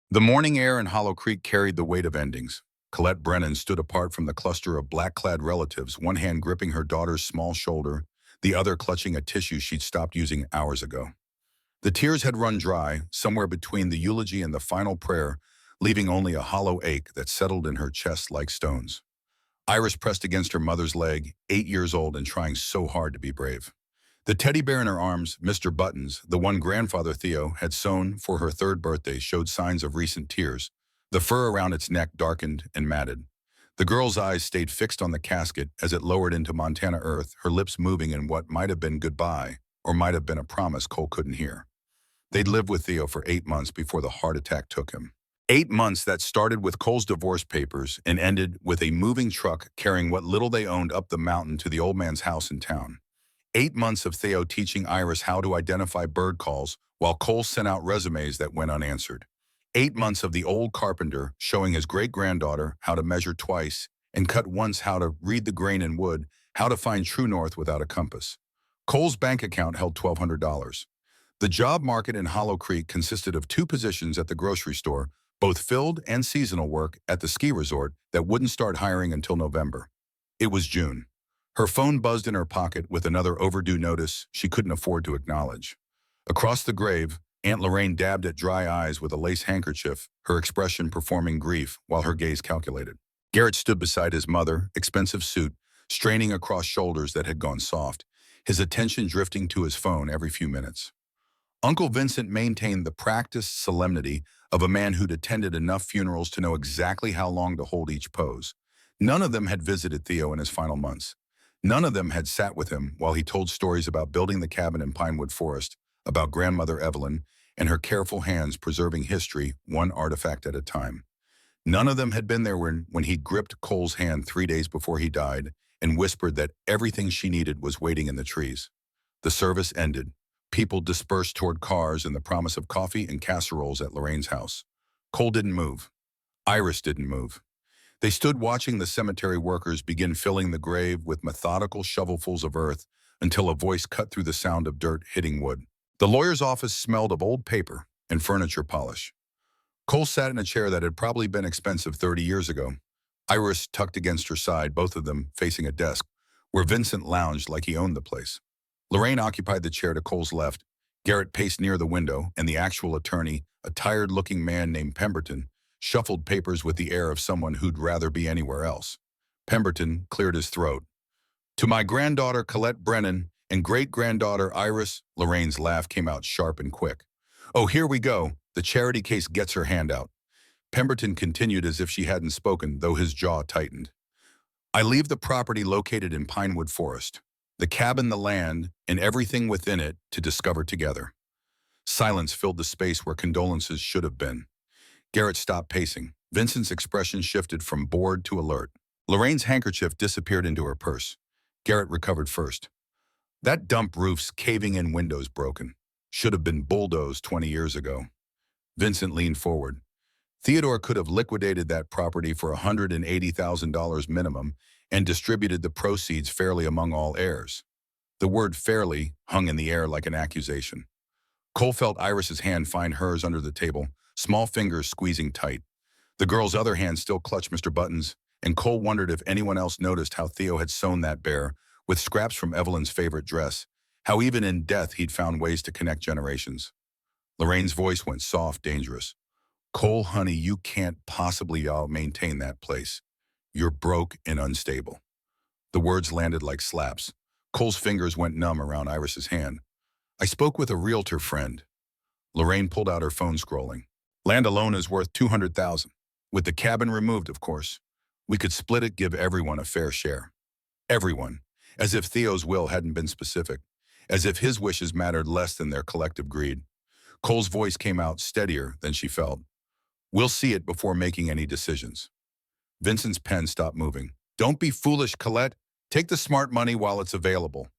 The morning air in Hollow Creek carried the weight of endings. Colette Brennan stood apart from the cluster of black-clad relatives, one hand gripping her daughter's small shoulder, the other clutching a tissue she'd stopped using hours ago. The tears had run dry, somewhere between the eulogy and the final prayer, leaving only a hollow ache that settled in her chest like stones. Iris pressed against her mother's leg, 8 years old and trying so hard to be brave. The teddy bear in her arms, Mr. Buttons, the one grandfather Theo had sewn for her third birthday, showed signs of recent tears. The fur around its neck darkened and matted. The girl's eyes stayed fixed on the casket as it lowered into Montana earth, her lips moving in what might have been goodbye or might have been a promise Cole couldn't hear. They'd lived with Theo for 8 months before the heart attack took him. 8 months that started with Cole's divorce papers and ended with a moving truck carrying what little they owned up the mountain to the old man's house in town. 8 months of Theo teaching Iris how to identify bird calls while Cole sent out resumes that went unanswered. 8 months of the old carpenter showing his great-granddaughter how to measure twice and cut once, how to read the grain in wood, how to find true north without a compass. Cole's bank account held $1,200. The job market in Hollow Creek consisted of 2 positions at the grocery store, both filled, and seasonal work at the ski resort that wouldn't start hiring until November. It was June. Her phone buzzed in her pocket with another overdue notice she couldn't afford to acknowledge. Across the grave, Aunt Lorraine dabbed at dry eyes with a lace handkerchief, her expression performing grief while her gaze calculated. Garrett stood beside his mother, expensive suit, straining across shoulders that had gone soft, his attention drifting to his phone every few minutes. Uncle Vincent maintained the practiced solemnity of a man who'd attended enough funerals to know exactly how long to hold each pose. None of them had visited Theo in his final months. None of them had sat with him while he told stories about building the cabin in Pinewood Forest, about grandmother Evelyn, and her careful hands preserving history one artifact at a time. None of them had been there when he gripped Cole's hand 3 days before he died and whispered that everything she needed was waiting in the trees. The service ended. People dispersed toward cars and the promise of coffee and casseroles at Lorraine's house. Cole didn't move. Iris didn't move. They stood watching the cemetery workers begin filling the grave with methodical shovelfuls of earth until a voice cut through the sound of dirt hitting wood. The lawyer's office smelled of old paper and furniture polish. Cole sat in a chair that had probably been expensive 30 years ago. Iris tucked against her side, both of them facing a desk, where Vincent lounged like he owned the place. Lorraine occupied the chair to Cole's left. Garrett paced near the window, and the actual attorney, a tired-looking man named Pemberton, shuffled papers with the air of someone who'd rather be anywhere else. Pemberton cleared his throat. "To my granddaughter Colette Brennan and great-granddaughter Iris," Lorraine's laugh came out sharp and quick. "Oh, here we go. The charity case gets her hand out." Pemberton continued as if she hadn't spoken, though his jaw tightened. "I leave the property located in Pinewood Forest, the cabin, the land, and everything within it to discover together." Silence filled the space where condolences should have been. Garrett stopped pacing. Vincent's expression shifted from bored to alert. Lorraine's handkerchief disappeared into her purse. Garrett recovered first. "That dump roof's caving in, windows broken. Should have been bulldozed 20 years ago." Vincent leaned forward. "Theodore could have liquidated that property for $180,000 minimum and distributed the proceeds fairly among all heirs." The word fairly hung in the air like an accusation. Cole felt Iris's hand find hers under the table, small fingers squeezing tight. The girl's other hand still clutched Mr. Button's, and Cole wondered if anyone else noticed how Theo had sewn that bear with scraps from Evelyn's favorite dress, how even in death he'd found ways to connect generations. Lorraine's voice went soft, dangerous. "Cole, honey, you can't possibly maintain that place. You're broke and unstable." The words landed like slaps. Cole's fingers went numb around Iris's hand. "I spoke with a realtor friend." Lorraine pulled out her phone, scrolling. "Land alone is worth $200,000. With the cabin removed, of course. We could split it, give everyone a fair share." Everyone. As if Theo's will hadn't been specific. As if his wishes mattered less than their collective greed. Cole's voice came out steadier than she felt. "We'll see it before making any decisions." Vincent's pen stopped moving. "Don't be foolish, Colette. Take the smart money while it's available."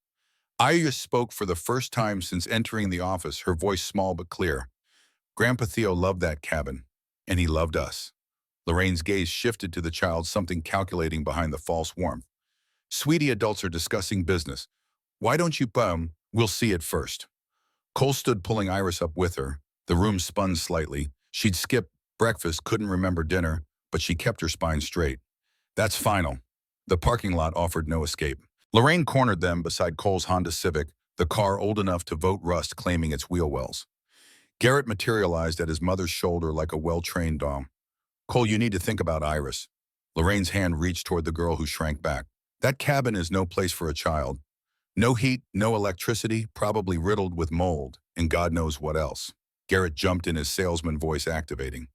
Iris spoke for the first time since entering the office, her voice small but clear. "Grandpa Theo loved that cabin, and he loved us." Lorraine's gaze shifted to the child, something calculating behind the false warmth. "Sweetie, adults are discussing business. Why don't you, we'll see it first." Cole stood, pulling Iris up with her. The room spun slightly. She'd skipped Breakfast, couldn't remember dinner, but she kept her spine straight. That's final. The parking lot offered no escape. Lorraine cornered them beside Cole's Honda Civic, the car old enough to vote rust claiming its wheel wells. Garrett materialized at his mother's shoulder like a well-trained dog. Cole, you need to think about Iris. Lorraine's hand reached toward the girl who shrank back. That cabin is no place for a child. No heat, no electricity, probably riddled with mold, and God knows what else. Garrett jumped in, his salesman voice activating.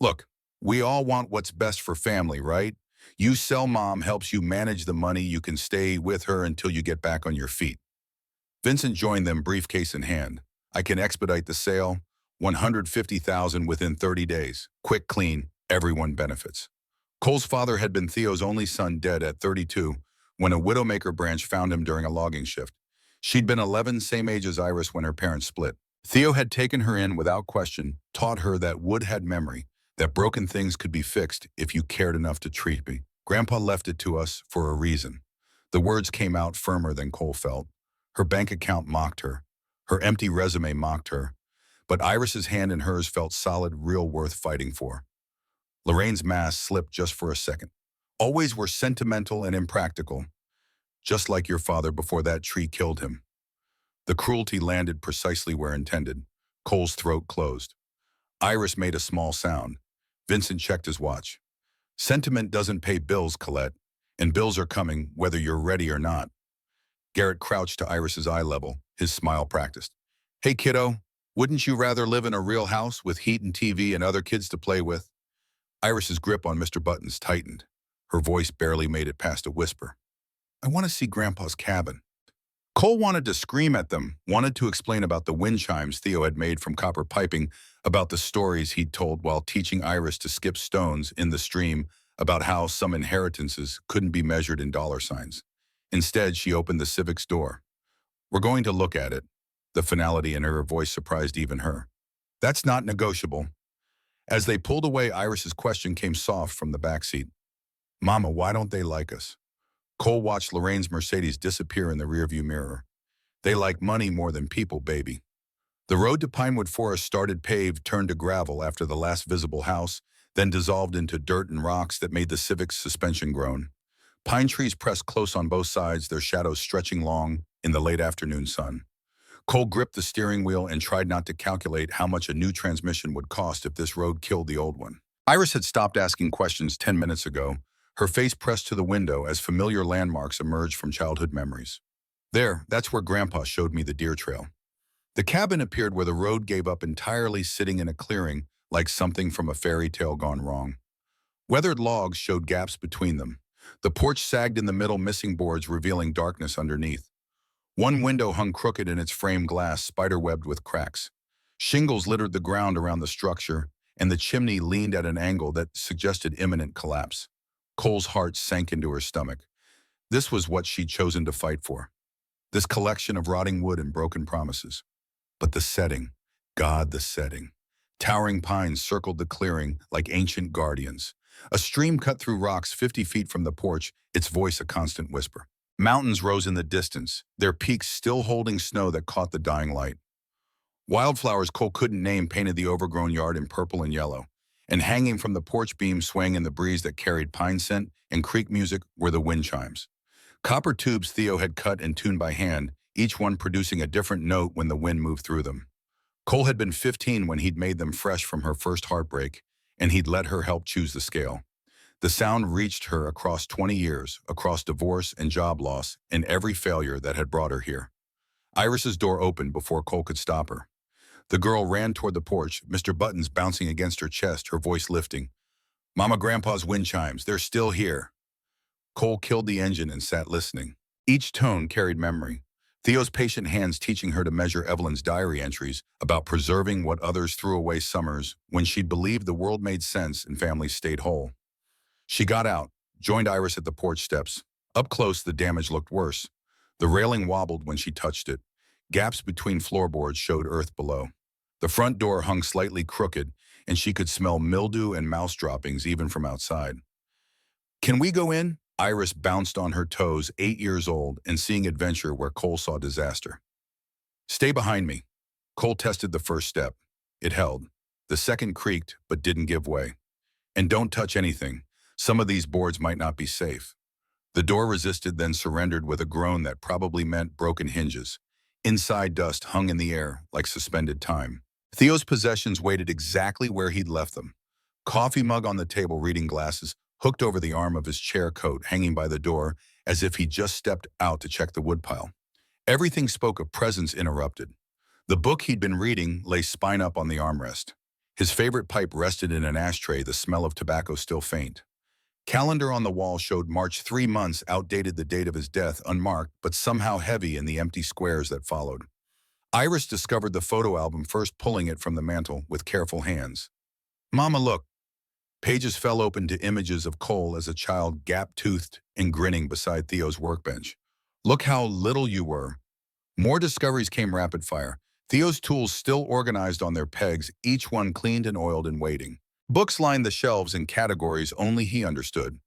Look, we all want what's best for family, right? You sell mom helps you manage the money, you can stay with her until you get back on your feet. Vincent joined them, briefcase in hand. I can expedite the sale, 150,000 within 30 days. Quick, clean, everyone benefits. Cole's father had been Theo's only son, dead at 32, when a Widowmaker branch found him during a logging shift. She'd been 11, same age as Iris when her parents split. Theo had taken her in without question, taught her that wood had memory, that broken things could be fixed if you cared enough to treat me. Grandpa left it to us for a reason. The words came out firmer than Cole felt. Her bank account mocked her. Her empty resume mocked her. But Iris's hand in hers felt solid, real, worth fighting for. Lorraine's mask slipped just for a second. Always were sentimental and impractical, just like your father before that tree killed him. The cruelty landed precisely where intended. Cole's throat closed. Iris made a small sound. Vincent checked his watch. Sentiment doesn't pay bills, Colette, and bills are coming whether you're ready or not. Garrett crouched to Iris's eye level, his smile practiced. Hey, kiddo, wouldn't you rather live in a real house with heat and TV and other kids to play with? Iris's grip on Mr. Buttons tightened. Her voice barely made it past a whisper. I want to see Grandpa's cabin. Cole wanted to scream at them, wanted to explain about the wind chimes Theo had made from copper piping, about the stories he'd told while teaching Iris to skip stones in the stream, about how some inheritances couldn't be measured in dollar signs. Instead, she opened the Civic's door. We're going to look at it. The finality in her voice surprised even her. That's not negotiable. As they pulled away, Iris's question came soft from the backseat. Mama, why don't they like us? Cole watched Lorraine's Mercedes disappear in the rearview mirror. They like money more than people, baby. The road to Pinewood Forest started paved, turned to gravel after the last visible house, then dissolved into dirt and rocks that made the Civic's suspension groan. Pine trees pressed close on both sides, their shadows stretching long in the late afternoon sun. Cole gripped the steering wheel and tried not to calculate how much a new transmission would cost if this road killed the old one. Iris had stopped asking questions 10 minutes ago, her face pressed to the window as familiar landmarks emerged from childhood memories. There, that's where Grandpa showed me the deer trail. The cabin appeared where the road gave up entirely, sitting in a clearing like something from a fairy tale gone wrong. Weathered logs showed gaps between them. The porch sagged in the middle, missing boards revealing darkness underneath. One window hung crooked in its framed glass, spiderwebbed with cracks. Shingles littered the ground around the structure, and the chimney leaned at an angle that suggested imminent collapse. Cole's heart sank into her stomach. This was what she'd chosen to fight for. This collection of rotting wood and broken promises. But the setting, God, the setting. Towering pines circled the clearing like ancient guardians. A stream cut through rocks 50 feet from the porch, its voice a constant whisper. Mountains rose in the distance, their peaks still holding snow that caught the dying light. Wildflowers Cole couldn't name painted the overgrown yard in purple and yellow, and hanging from the porch beam swaying in the breeze that carried pine scent and creek music were the wind chimes. Copper tubes Theo had cut and tuned by hand, each one producing a different note when the wind moved through them. Cole had been 15 when he'd made them fresh from her first heartbreak, and he'd let her help choose the scale. The sound reached her across 20 years, across divorce and job loss, and every failure that had brought her here. Iris's door opened before Cole could stop her. The girl ran toward the porch, Mr. Buttons bouncing against her chest, her voice lifting. Mama, Grandpa's wind chimes, they're still here. Cole killed the engine and sat listening. Each tone carried memory. Theo's patient hands teaching her to measure Evelyn's diary entries about preserving what others threw away summers when she'd believed the world made sense and families stayed whole. She got out, joined Iris at the porch steps. Up close, the damage looked worse. The railing wobbled when she touched it. Gaps between floorboards showed earth below. The front door hung slightly crooked, and she could smell mildew and mouse droppings even from outside. Can we go in? Iris bounced on her toes, 8 years old, and seeing adventure where Cole saw disaster. Stay behind me. Cole tested the first step. It held. The second creaked, but didn't give way. And don't touch anything. Some of these boards might not be safe. The door resisted, then surrendered with a groan that probably meant broken hinges. Inside, dust hung in the air like suspended time. Theo's possessions waited exactly where he'd left them. Coffee mug on the table, reading glasses, hooked over the arm of his chair coat hanging by the door as if he'd just stepped out to check the woodpile. Everything spoke of presence interrupted. The book he'd been reading lay spine up on the armrest. His favorite pipe rested in an ashtray, the smell of tobacco still faint. Calendar on the wall showed March 3 months, outdated, the date of his death unmarked, but somehow heavy in the empty squares that followed. Iris discovered the photo album, first pulling it from the mantel with careful hands. "Mama, look." Pages fell open to images of Cole as a child, gap-toothed and grinning beside Theo's workbench. "Look how little you were." More discoveries came rapid fire. Theo's tools still organized on their pegs, each one cleaned and oiled and waiting. Books lined the shelves in categories only he understood.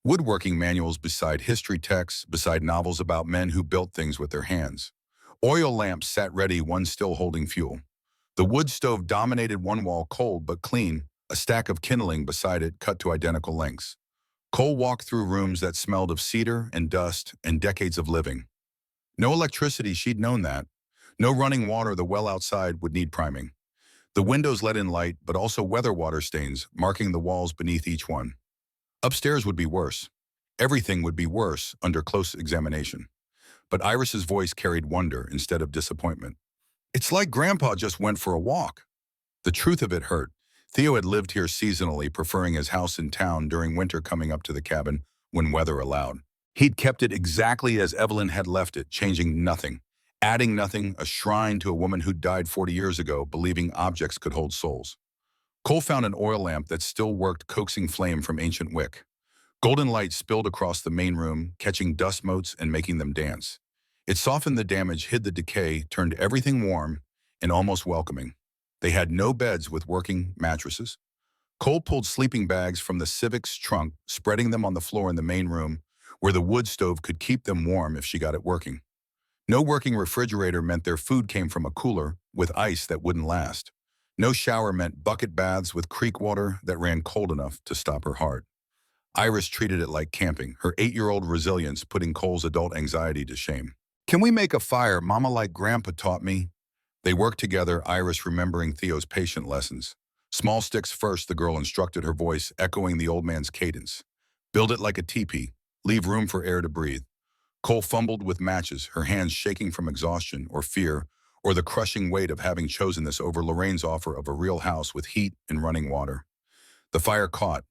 Woodworking manuals beside history texts, beside novels about men who built things with their hands. Oil lamps sat ready, one still holding fuel. The wood stove dominated one wall, cold but clean, a stack of kindling beside it cut to identical lengths. Cole walked through rooms that smelled of cedar and dust and decades of living. No electricity, she'd known that. No running water, the well outside would need priming. The windows let in light, but also weather water stains, marking the walls beneath each one. Upstairs would be worse. Everything would be worse under close examination. But Iris's voice carried wonder instead of disappointment. "It's like Grandpa just went for a walk." The truth of it hurt. Theo had lived here seasonally, preferring his house in town during winter, coming up to the cabin when weather allowed. He'd kept it exactly as Evelyn had left it, changing nothing, adding nothing, a shrine to a woman who died 40 years ago, believing objects could hold souls. Cole found an oil lamp that still worked, coaxing flame from ancient wick. Golden light spilled across the main room, catching dust motes and making them dance. It softened the damage, hid the decay, turned everything warm and almost welcoming. They had no beds with working mattresses. Cole pulled sleeping bags from the Civic's trunk, spreading them on the floor in the main room, where the wood stove could keep them warm if she got it working. No working refrigerator meant their food came from a cooler with ice that wouldn't last. No shower meant bucket baths with creek water that ran cold enough to stop her heart. Iris treated it like camping, her 8-year-old resilience putting Cole's adult anxiety to shame. "Can we make a fire, Mama, like Grandpa taught me?" They worked together, Iris remembering Theo's patient lessons. "Small sticks first," the girl instructed, her voice echoing the old man's cadence. "Build it like a teepee. Leave room for air to breathe." Cole fumbled with matches, her hands shaking from exhaustion or fear, or the crushing weight of having chosen this over Lorraine's offer of a real house with heat and running water. The fire caught.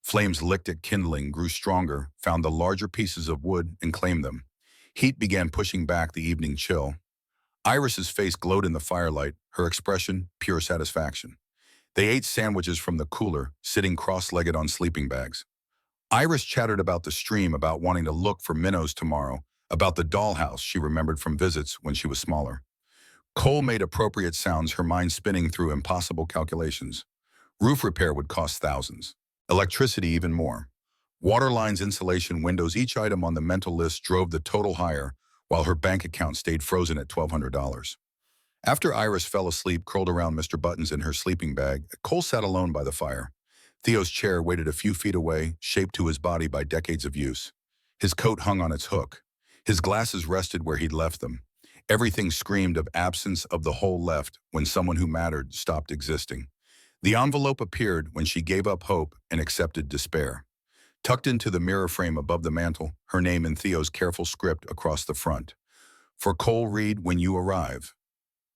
Flames licked at kindling, grew stronger, found the larger pieces of wood and claimed them. Heat began pushing back the evening chill. Iris's face glowed in the firelight, her expression pure satisfaction. They ate sandwiches from the cooler, sitting cross-legged on sleeping bags. Iris chattered about the stream, about wanting to look for minnows tomorrow, about the dollhouse she remembered from visits when she was smaller. Cole made appropriate sounds, her mind spinning through impossible calculations. Roof repair would cost thousands. Electricity even more. Water lines, insulation, windows, each item on the mental list drove the total higher, while her bank account stayed frozen at $1,200. After Iris fell asleep, curled around Mr. Buttons in her sleeping bag, Cole sat alone by the fire. Theo's chair waited a few feet away, shaped to his body by decades of use. His coat hung on its hook. His glasses rested where he'd left them. Everything screamed of absence, of the hole left when someone who mattered stopped existing. The envelope appeared when she gave up hope and accepted despair. Tucked into the mirror frame above the mantel, her name in Theo's careful script across the front. "For Cole Reed, when you arrive."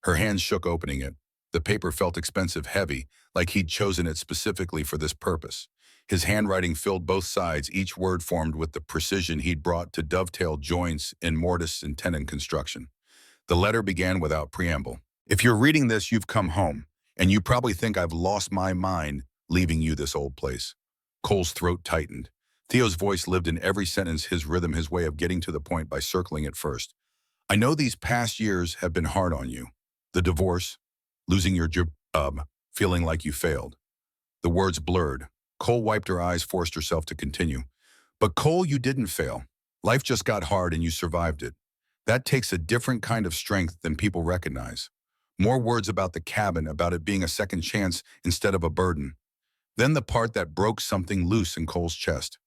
Her hands shook opening it. The paper felt expensive, heavy, like he'd chosen it specifically for this purpose. His handwriting filled both sides, each word formed with the precision he'd brought to dovetail joints in mortise and tenon construction. The letter began without preamble. "If you're reading this, you've come home, and you probably think I've lost my mind leaving you this old place." Cole's throat tightened. Theo's voice lived in every sentence, his rhythm, his way of getting to the point by circling it first. "I know these past years have been hard on you. The divorce, losing your job, feeling like you failed." The words blurred. Cole wiped her eyes, forced herself to continue. "But Cole, you didn't fail. Life just got hard and you survived it. That takes a different kind of strength than people recognize. More words about the cabin, about it being a second chance instead of a burden. Then the part that broke something loose in Cole's chest.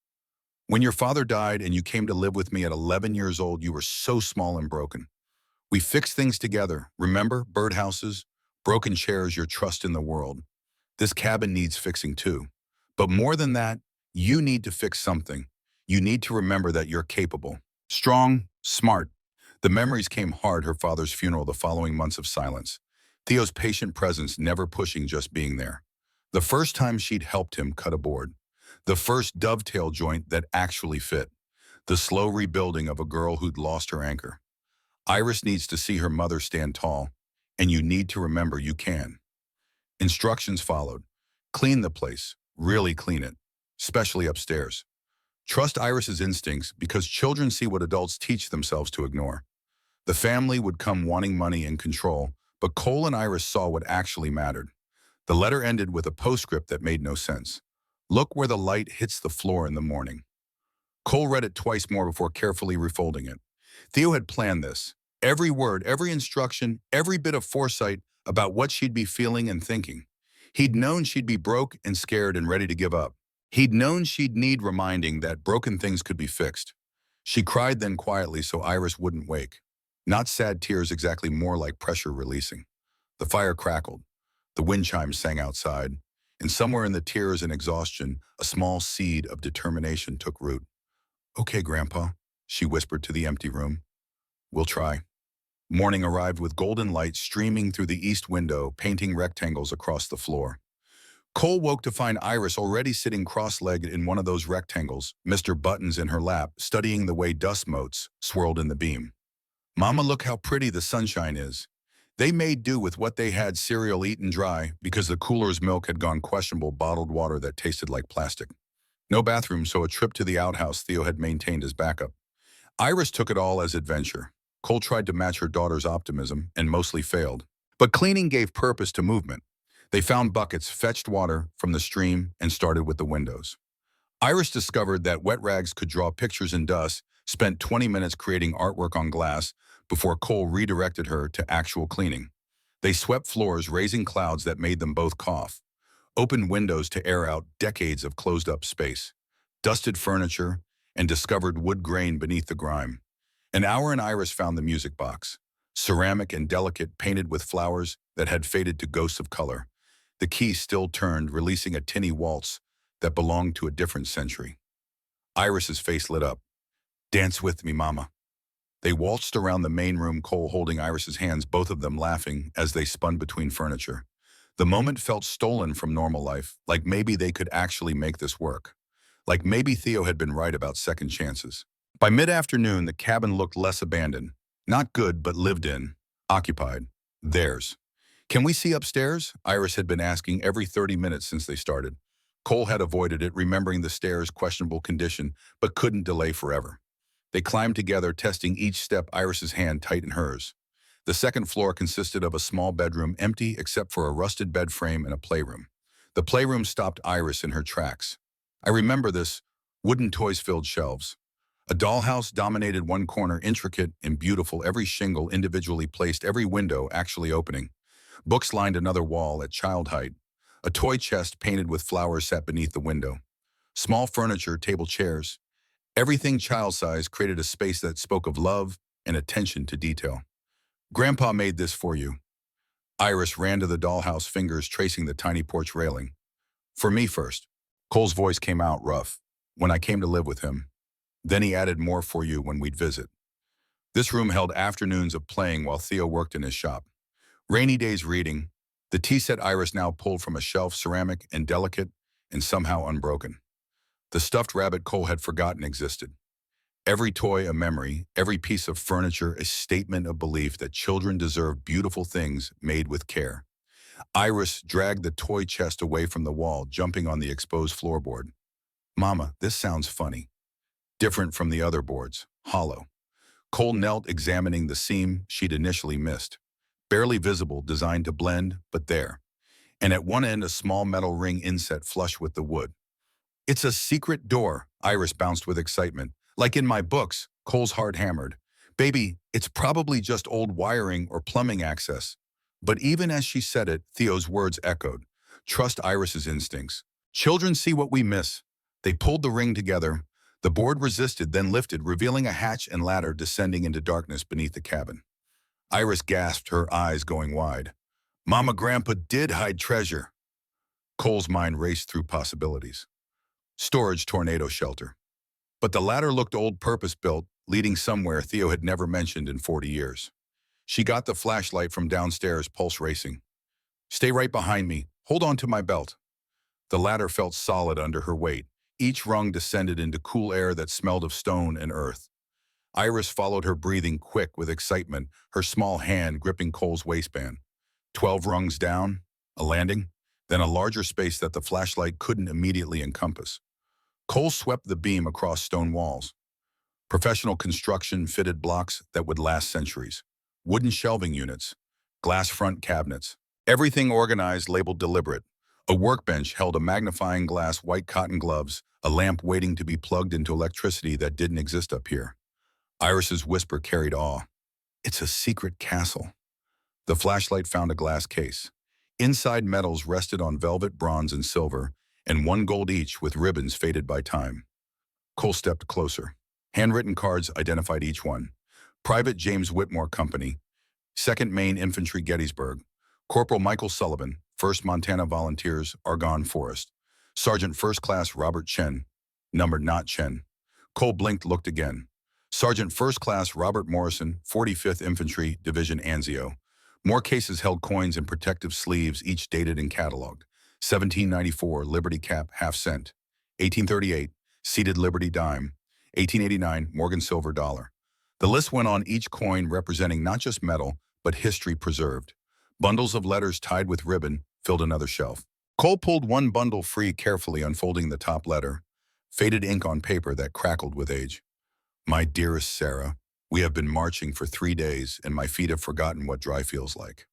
When your father died and you came to live with me at 11 years old, you were so small and broken. We fixed things together. Remember? Birdhouses, broken chairs, your trust in the world. This cabin needs fixing too. But more than that, you need to fix something. You need to remember that you're capable. Strong, smart. The memories came hard, her father's funeral, the following months of silence. Theo's patient presence, never pushing, just being there. The first time she'd helped him cut a board. The first dovetail joint that actually fit. The slow rebuilding of a girl who'd lost her anchor. Iris needs to see her mother stand tall, and you need to remember you can. Instructions followed. Clean the place, really clean it, especially upstairs. Trust Iris's instincts because children see what adults teach themselves to ignore. The family would come wanting money and control, but Cole and Iris saw what actually mattered. The letter ended with a postscript that made no sense. Look where the light hits the floor in the morning. Cole read it twice more before carefully refolding it. Theo had planned this. Every word, every instruction, every bit of foresight about what she'd be feeling and thinking. He'd known she'd be broke and scared and ready to give up. He'd known she'd need reminding that broken things could be fixed. She cried then quietly so Iris wouldn't wake. Not sad tears, exactly, more like pressure releasing. The fire crackled. The wind chimes sang outside. And somewhere in the tears and exhaustion, a small seed of determination took root. Okay, Grandpa, she whispered to the empty room. We'll try. Morning arrived with golden light streaming through the east window, painting rectangles across the floor. Cole woke to find Iris already sitting cross-legged in one of those rectangles, Mr. Buttons in her lap, studying the way dust motes swirled in the beam. Mama, look how pretty the sunshine is. They made do with what they had, cereal eaten dry because the cooler's milk had gone questionable, bottled water that tasted like plastic. No bathroom, so a trip to the outhouse Theo had maintained as backup. Iris took it all as adventure. Cole tried to match her daughter's optimism and mostly failed. But cleaning gave purpose to movement. They found buckets, fetched water from the stream, and started with the windows. Iris discovered that wet rags could draw pictures in dust, spent 20 minutes creating artwork on glass before Cole redirected her to actual cleaning. They swept floors, raising clouds that made them both cough. Opened windows to air out decades of closed-up space. Dusted furniture and discovered wood grain beneath the grime. An hour and Iris found the music box. Ceramic and delicate, painted with flowers that had faded to ghosts of color. The key still turned, releasing a tinny waltz that belonged to a different century. Iris's face lit up. Dance with me, Mama. They waltzed around the main room, Cole holding Iris's hands, both of them laughing as they spun between furniture. The moment felt stolen from normal life, like maybe they could actually make this work. Like maybe Theo had been right about second chances. By mid-afternoon, the cabin looked less abandoned. Not good, but lived in. Occupied. Theirs. Can we see upstairs? Iris had been asking every 30 minutes since they started. Cole had avoided it, remembering the stairs' questionable condition, but couldn't delay forever. They climbed together, testing each step, Iris's hand tight in hers. The second floor consisted of a small bedroom, empty except for a rusted bed frame and a playroom. The playroom stopped Iris in her tracks. I remember this. Wooden toys filled shelves. A dollhouse dominated one corner, intricate and beautiful, every shingle individually placed, every window actually opening. Books lined another wall at child height. A toy chest painted with flowers sat beneath the window. Small furniture, table chairs. Everything child-sized created a space that spoke of love and attention to detail. Grandpa made this for you. Iris ran to the dollhouse, fingers tracing the tiny porch railing. For me first. Cole's voice came out rough. When I came to live with him. Then he added more for you when we'd visit. This room held afternoons of playing while Theo worked in his shop. Rainy days reading. The tea set Iris now pulled from a shelf, ceramic and delicate and somehow unbroken. The stuffed rabbit Cole had forgotten existed. Every toy a memory, every piece of furniture a statement of belief that children deserve beautiful things made with care. Iris dragged the toy chest away from the wall, jumping on the exposed floorboard. Mama, this sounds funny. Different from the other boards, hollow. Cole knelt, examining the seam she'd initially missed. Barely visible, designed to blend, but there. And at one end, a small metal ring inset flush with the wood. It's a secret door, Iris bounced with excitement. Like in my books, Cole's heart hammered. Baby, it's probably just old wiring or plumbing access. But even as she said it, Theo's words echoed. Trust Iris's instincts. Children see what we miss. They pulled the ring together. The board resisted, then lifted, revealing a hatch and ladder descending into darkness beneath the cabin. Iris gasped, her eyes going wide. Mama Grandpa did hide treasure. Cole's mind raced through possibilities. Storage tornado shelter. But the ladder looked old, purpose-built, leading somewhere Theo had never mentioned in 40 years. She got the flashlight from downstairs, pulse racing. Stay right behind me. Hold on to my belt. The ladder felt solid under her weight. Each rung descended into cool air that smelled of stone and earth. Iris followed her, breathing quick with excitement, her small hand gripping Cole's waistband. 12 rungs down, a landing, then a larger space that the flashlight couldn't immediately encompass. Cole swept the beam across stone walls. Professional construction fitted blocks that would last centuries. Wooden shelving units, glass front cabinets. Everything organized, labeled deliberate. A workbench held a magnifying glass, white cotton gloves, a lamp waiting to be plugged into electricity that didn't exist up here. Iris's whisper carried awe. It's a secret castle. The flashlight found a glass case. Inside, medals rested on velvet, bronze, and silver, and one gold each with ribbons faded by time. Cole stepped closer. Handwritten cards identified each one. Private James Whitmore Company, 2nd Maine Infantry, Gettysburg. Corporal Michael Sullivan, 1st Montana Volunteers, Argonne Forest. Sergeant First Class Robert Chen, numbered not Chen. Cole blinked, looked again. Sergeant First Class Robert Morrison, 45th Infantry, Division Anzio. More cases held coins in protective sleeves, each dated and cataloged. 1794, Liberty Cap, half cent. 1838, seated Liberty dime. 1889, Morgan silver dollar. The list went on, each coin representing not just metal, but history preserved. Bundles of letters tied with ribbon filled another shelf. Cole pulled one bundle free, carefully unfolding the top letter. Faded ink on paper that crackled with age. My dearest Sarah, we have been marching for 3 days, and my feet have forgotten what dry feels like.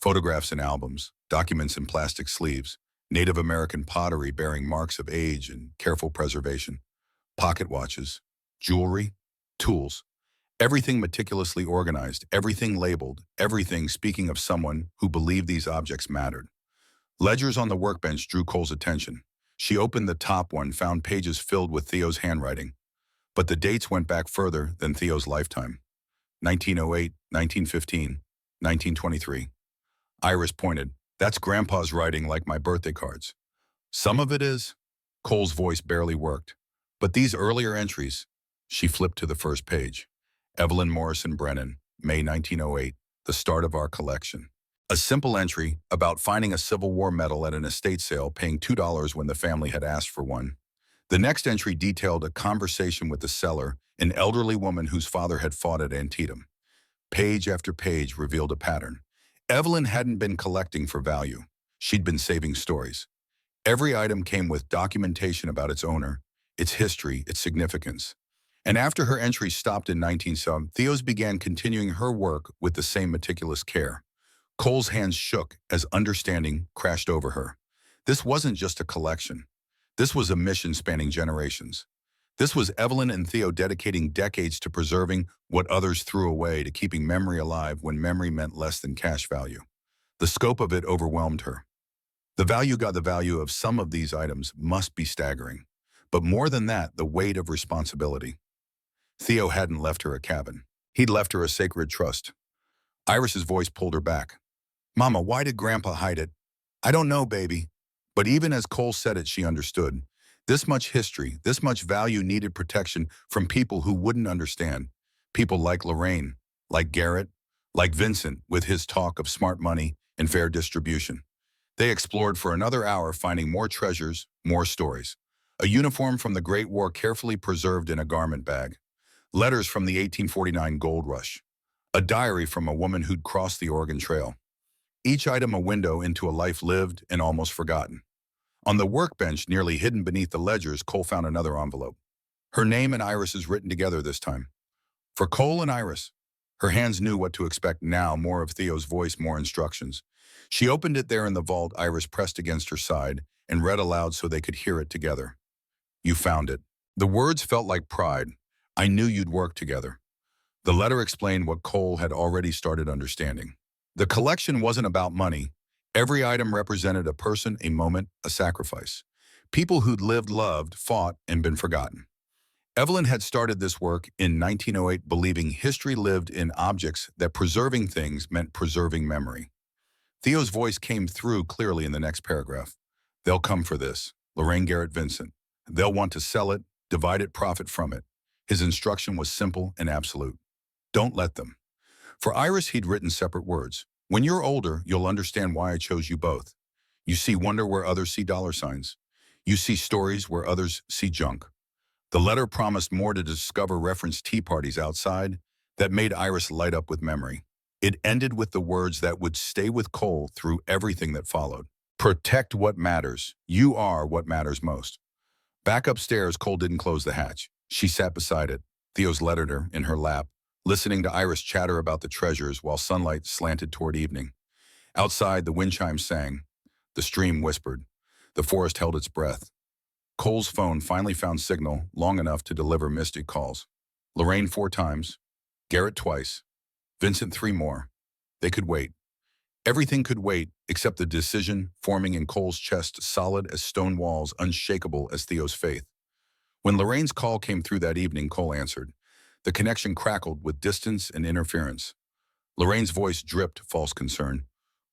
Photographs and albums, documents in plastic sleeves, Native American pottery bearing marks of age and careful preservation, pocket watches, jewelry, tools, everything meticulously organized, everything labeled, everything speaking of someone who believed these objects mattered. Ledgers on the workbench drew Cole's attention. She opened the top one, found pages filled with Theo's handwriting. But the dates went back further than Theo's lifetime. 1908, 1915, 1923. Iris pointed. That's Grandpa's writing, like my birthday cards. Some of it is. Cole's voice barely worked. But these earlier entries, she flipped to the first page. Evelyn Morrison Brennan, May 1908, the start of our collection. A simple entry about finding a Civil War medal at an estate sale, paying $2 when the family had asked for one. The next entry detailed a conversation with the seller, an elderly woman whose father had fought at Antietam. Page after page revealed a pattern. Evelyn hadn't been collecting for value. She'd been saving stories. Every item came with documentation about its owner, its history, its significance. And after her entry stopped in 1970, Theo's began continuing her work with the same meticulous care. Cole's hands shook as understanding crashed over her. This wasn't just a collection. This was a mission spanning generations. This was Evelyn and Theo dedicating decades to preserving what others threw away, to keeping memory alive when memory meant less than cash value. The scope of it overwhelmed her. The value of some of these items must be staggering. But more than that, the weight of responsibility. Theo hadn't left her a cabin. He'd left her a sacred trust. Iris's voice pulled her back. Mama, why did Grandpa hide it? I don't know, baby. But even as Cole said it, she understood. This much history, this much value needed protection from people who wouldn't understand. People like Lorraine, like Garrett, like Vincent with his talk of smart money and fair distribution. They explored for another hour, finding more treasures, more stories. A uniform from the Great War carefully preserved in a garment bag. Letters from the 1849 gold rush. A diary from a woman who'd crossed the Oregon Trail. Each item a window into a life lived and almost forgotten. On the workbench, nearly hidden beneath the ledgers, Cole found another envelope. Her name and Iris's written together this time. For Cole and Iris. Her hands knew what to expect now, more of Theo's voice, more instructions. She opened it there in the vault, Iris pressed against her side, and read aloud so they could hear it together. You found it. The words felt like pride. I knew you'd work together. The letter explained what Cole had already started understanding. The collection wasn't about money. Every item represented a person, a moment, a sacrifice. People who'd lived, loved, fought, and been forgotten. Evelyn had started this work in 1908 believing history lived in objects, that preserving things meant preserving memory. Theo's voice came through clearly in the next paragraph. They'll come for this. Lorraine Garrett Vincent. They'll want to sell it, divide it, profit from it. His instruction was simple and absolute. Don't let them. For Iris, he'd written separate words. When you're older, you'll understand why I chose you both. You see wonder where others see dollar signs. You see stories where others see junk. The letter promised more to discover referenced tea parties outside that made Iris light up with memory. It ended with the words that would stay with Cole through everything that followed. Protect what matters. You are what matters most. Back upstairs, Cole didn't close the hatch. She sat beside it, Theo's letter in her lap, listening to Iris chatter about the treasures while sunlight slanted toward evening. Outside, the wind chimes sang. The stream whispered. The forest held its breath. Cole's phone finally found signal long enough to deliver mystic calls. Lorraine 4 times, Garrett twice, Vincent 3 more. They could wait. Everything could wait except the decision forming in Cole's chest, solid as stone walls, unshakable as Theo's faith. When Lorraine's call came through that evening, Cole answered. The connection crackled with distance and interference. Lorraine's voice dripped false concern.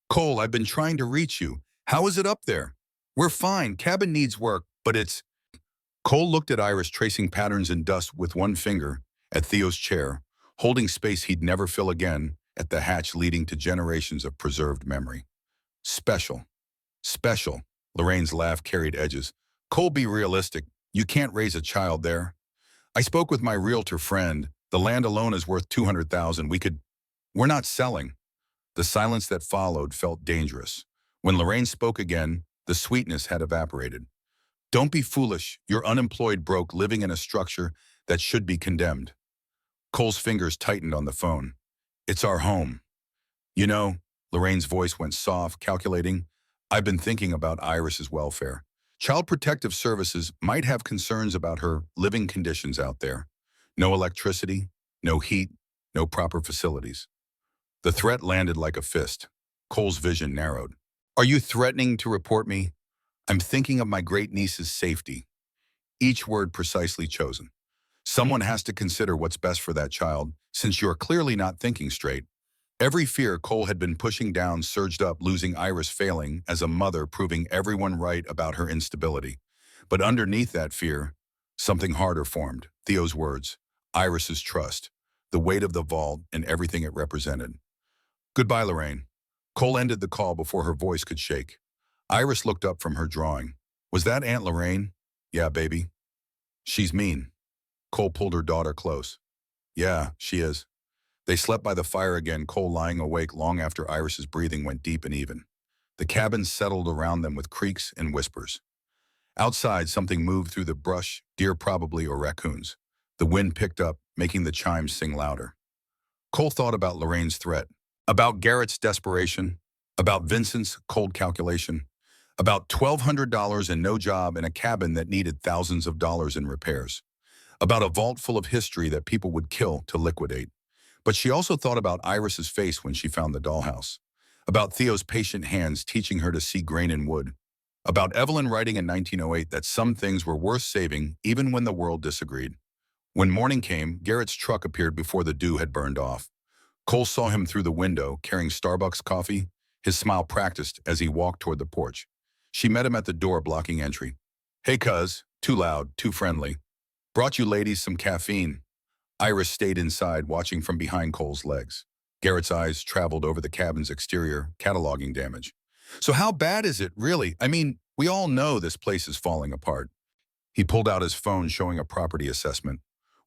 Cole, I've been trying to reach you. How is it up there? We're fine. Cabin needs work, but it's... Cole looked at Iris, tracing patterns in dust with one finger, at Theo's chair, holding space he'd never fill again, at the hatch leading to generations of preserved memory. Special. Special. Lorraine's laugh carried edges. Cole, be realistic. You can't raise a child there. I spoke with my realtor friend. The land alone is worth $200,000. We're not selling. The silence that followed felt dangerous. When Lorraine spoke again, the sweetness had evaporated. Don't be foolish. You're unemployed, broke, living in a structure that should be condemned. Cole's fingers tightened on the phone. It's our home. You know, Lorraine's voice went soft, calculating. I've been thinking about Iris's welfare. Child Protective Services might have concerns about her living conditions out there. No electricity, no heat, no proper facilities. The threat landed like a fist. Cole's vision narrowed. Are you threatening to report me? I'm thinking of my great-niece's safety. Each word precisely chosen. Someone has to consider what's best for that child, since you're clearly not thinking straight. Every fear Cole had been pushing down surged up, losing Iris, failing as a mother, proving everyone right about her instability. But underneath that fear, something harder formed. Theo's words, Iris's trust, the weight of the vault and everything it represented. Goodbye, Lorraine. Cole ended the call before her voice could shake. Iris looked up from her drawing. Was that Aunt Lorraine? Yeah, baby. She's mean. Cole pulled her daughter close. Yeah, she is. They slept by the fire again, Cole lying awake long after Iris's breathing went deep and even. The cabin settled around them with creaks and whispers. Outside, something moved through the brush, deer probably, or raccoons. The wind picked up, making the chimes sing louder. Cole thought about Lorraine's threat, about Garrett's desperation, about Vincent's cold calculation, about $1,200 and no job in a cabin that needed thousands of dollars in repairs, about a vault full of history that people would kill to liquidate. But she also thought about Iris's face when she found the dollhouse, about Theo's patient hands teaching her to see grain in wood, about Evelyn writing in 1908 that some things were worth saving even when the world disagreed. When morning came, Garrett's truck appeared before the dew had burned off. Cole saw him through the window, carrying Starbucks coffee. His smile practiced as he walked toward the porch. She met him at the door, blocking entry. Hey, cuz. Too loud, too friendly. Brought you ladies some caffeine. Iris stayed inside, watching from behind Cole's legs. Garrett's eyes traveled over the cabin's exterior, cataloging damage. So how bad is it, really? I mean, we all know this place is falling apart. He pulled out his phone, showing a property assessment.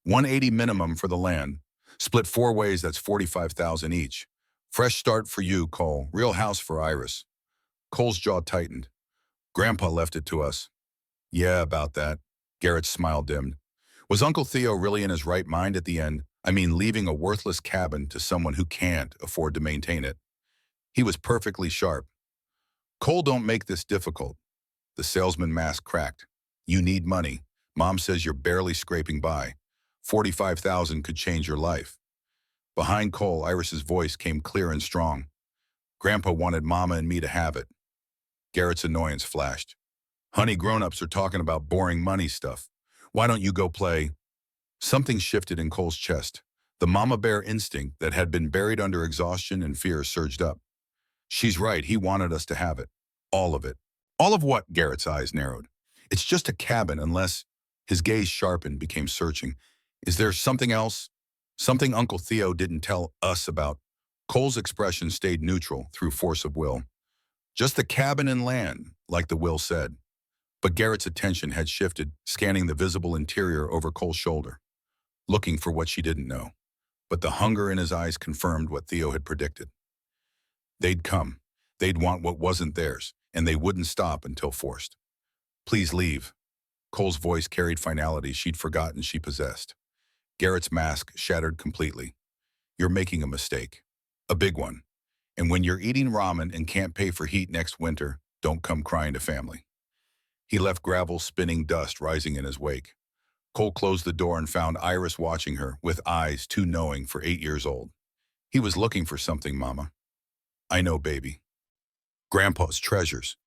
180 minimum for the land. Split 4 ways, that's $45,000 each. Fresh start for you, Cole. Real house for Iris. Cole's jaw tightened. Grandpa left it to us. Yeah, about that. Garrett's smile dimmed. Was Uncle Theo really in his right mind at the end? I mean, leaving a worthless cabin to someone who can't afford to maintain it. He was perfectly sharp. Cole, don't make this difficult. The salesman mask cracked. You need money. Mom says you're barely scraping by. $45,000 could change your life. Behind Cole, Iris's voice came clear and strong. Grandpa wanted Mama and me to have it. Garrett's annoyance flashed. Honey, grown-ups are talking about boring money stuff. Why don't you go play? Something shifted in Cole's chest. The mama bear instinct that had been buried under exhaustion and fear surged up. She's right, he wanted us to have it. All of it. All of what? Garrett's eyes narrowed. It's just a cabin unless... His gaze sharpened, became searching. Is there something else? Something Uncle Theo didn't tell us about? Cole's expression stayed neutral through force of will. Just the cabin and land, like the will said. But Garrett's attention had shifted, scanning the visible interior over Cole's shoulder, looking for what she didn't know. But the hunger in his eyes confirmed what Theo had predicted. They'd come. They'd want what wasn't theirs, and they wouldn't stop until forced. Please leave. Cole's voice carried finality she'd forgotten she possessed. Garrett's mask shattered completely. You're making a mistake. A big one. And when you're eating ramen and can't pay for heat next winter, don't come crying to family. He left gravel spinning, dust rising in his wake. Cole closed the door and found Iris watching her with eyes too knowing for 8 years old. He was looking for something, Mama. I know, baby. Grandpa's treasures.